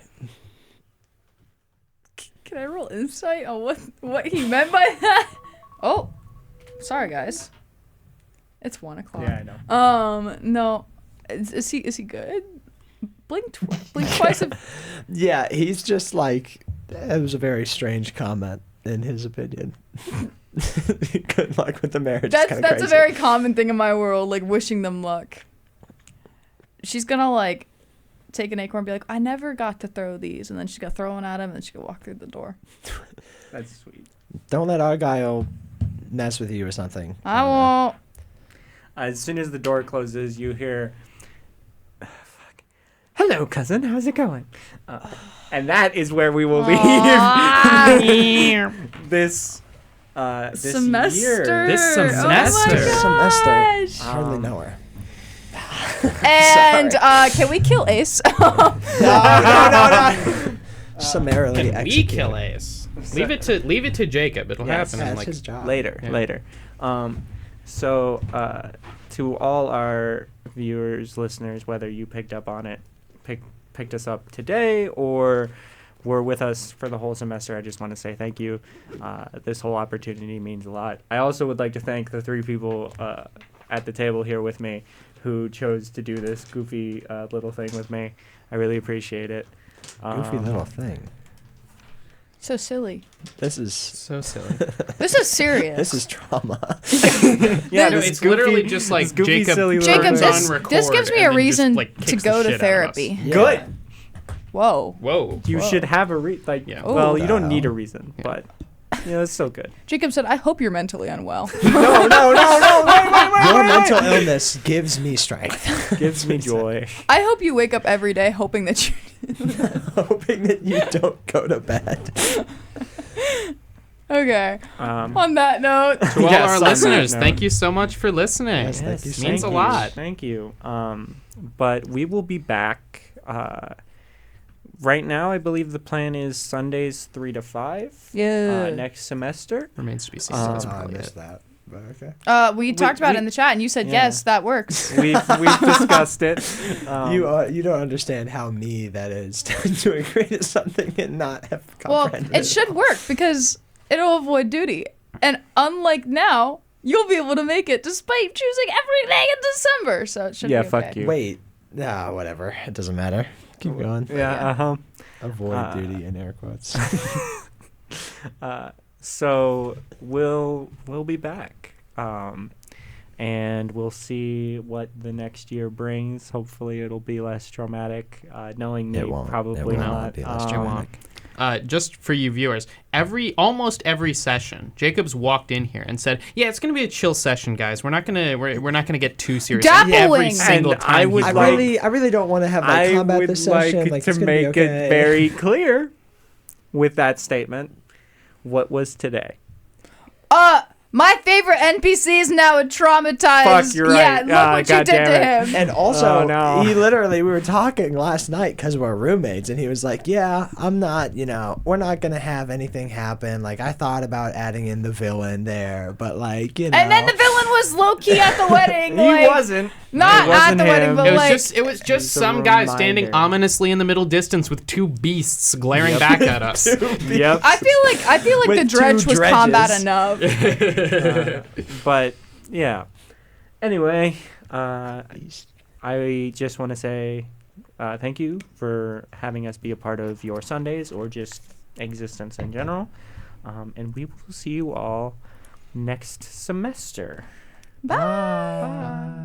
Can I roll insight on what he meant by that? Oh, sorry guys. It's 1:00. Yeah, I know. No, is he good? Blink twice. Yeah, he's just like, it was a very strange comment in his opinion. Good luck with the marriage. That's a very common thing in my world, like wishing them luck. She's gonna like take an acorn and be like, I never got to throw these, and then she's gonna throw one at him, and then she's gonna walk through the door. That's sweet. Don't let Argyle mess with you or something. I won't. As soon as the door closes, you hear, fuck. Hello, cousin. How's it going? And that is where we will leave this semester. year. This Oh my semester. gosh. Hardly know her. And can we kill Ace? No. Summarily Can we executed. kill Ace? Leave it to Jacob. It'll Yes. happen That's in like his job. Later. So to all our viewers, listeners, whether you picked up on it, picked us up today, or were with us for the whole semester, I just want to say thank you. This whole opportunity means a lot. I also would like to thank the 3 people at the table here with me who chose to do this goofy little thing with me. I really appreciate it. Goofy little thing. So silly. This is so silly. This is serious. this is trauma. Yeah, No, this it's goofy- literally just like this goofy, Jacob. silly little Jacob, thing. this, on record this gives me and a then reason just, like, to kicks go the to shit out of us. therapy. Yeah. Good. Whoa. Whoa. You Whoa. should have a Yeah. well, you don't Wow. need a reason, but it's so good. Jacob said, I hope you're mentally unwell. No, wait, Your mental illness gives me strength. gives me joy. I hope you wake up every day hoping that you... Hoping that you don't go to bed. Okay. Um, On that note, To all Yes, our on that listeners, note. thank you so much for listening. Yes, thank you It so means a much. lot. Thank you. But we will be back. Right now, I believe the plan is Sundays 3 to 5. Yeah. Next semester. Remains to be seen. Um, That's I probably missed it. that. But okay. We talked about it in the chat, and you said, yeah. yes, that works. We've discussed it. You don't understand how me that is to agree to something and not have Well, comprehended it should work because it'll avoid duty. And unlike now, you'll be able to make it despite choosing every day in December. So it should Yeah, be fuck okay. you. Wait. Whatever. It doesn't matter. Keep going. Yeah. Avoid duty in air quotes. So we'll be back, and we'll see what the next year brings. Hopefully, it'll be less traumatic. Knowing me, It won't. probably It will not. be less It traumatic. won't. Just for you viewers, almost every session, Jacob's walked in here and said, "Yeah, it's gonna be a chill session, guys. We're not gonna get too serious." Dabbling. Every single And time I would he's like- I really don't want to have like I combat would this like session. Like, to it's gonna be make okay. it very clear with that statement. What was today? My favorite NPC is now a traumatized. Fuck, you're right. Yeah, look what you God did damn to it. him. And also, Oh, no. we were talking last night because we're roommates, and he was like, yeah, I'm not, we're not going to have anything happen. Like, I thought about adding in the villain there, but, like, And then the villain was low key at the wedding. He like, wasn't. Not It at wasn't the wedding, him. but It was like. just It's a some guy standing reminder. ominously in the middle distance with 2 beasts glaring back at us. Yep. I feel like With the dredge two was dredges. combat enough. But yeah. Anyway, I just want to say thank you for having us be a part of your Sundays or just existence in general. And we will see you all next semester. Bye. Bye.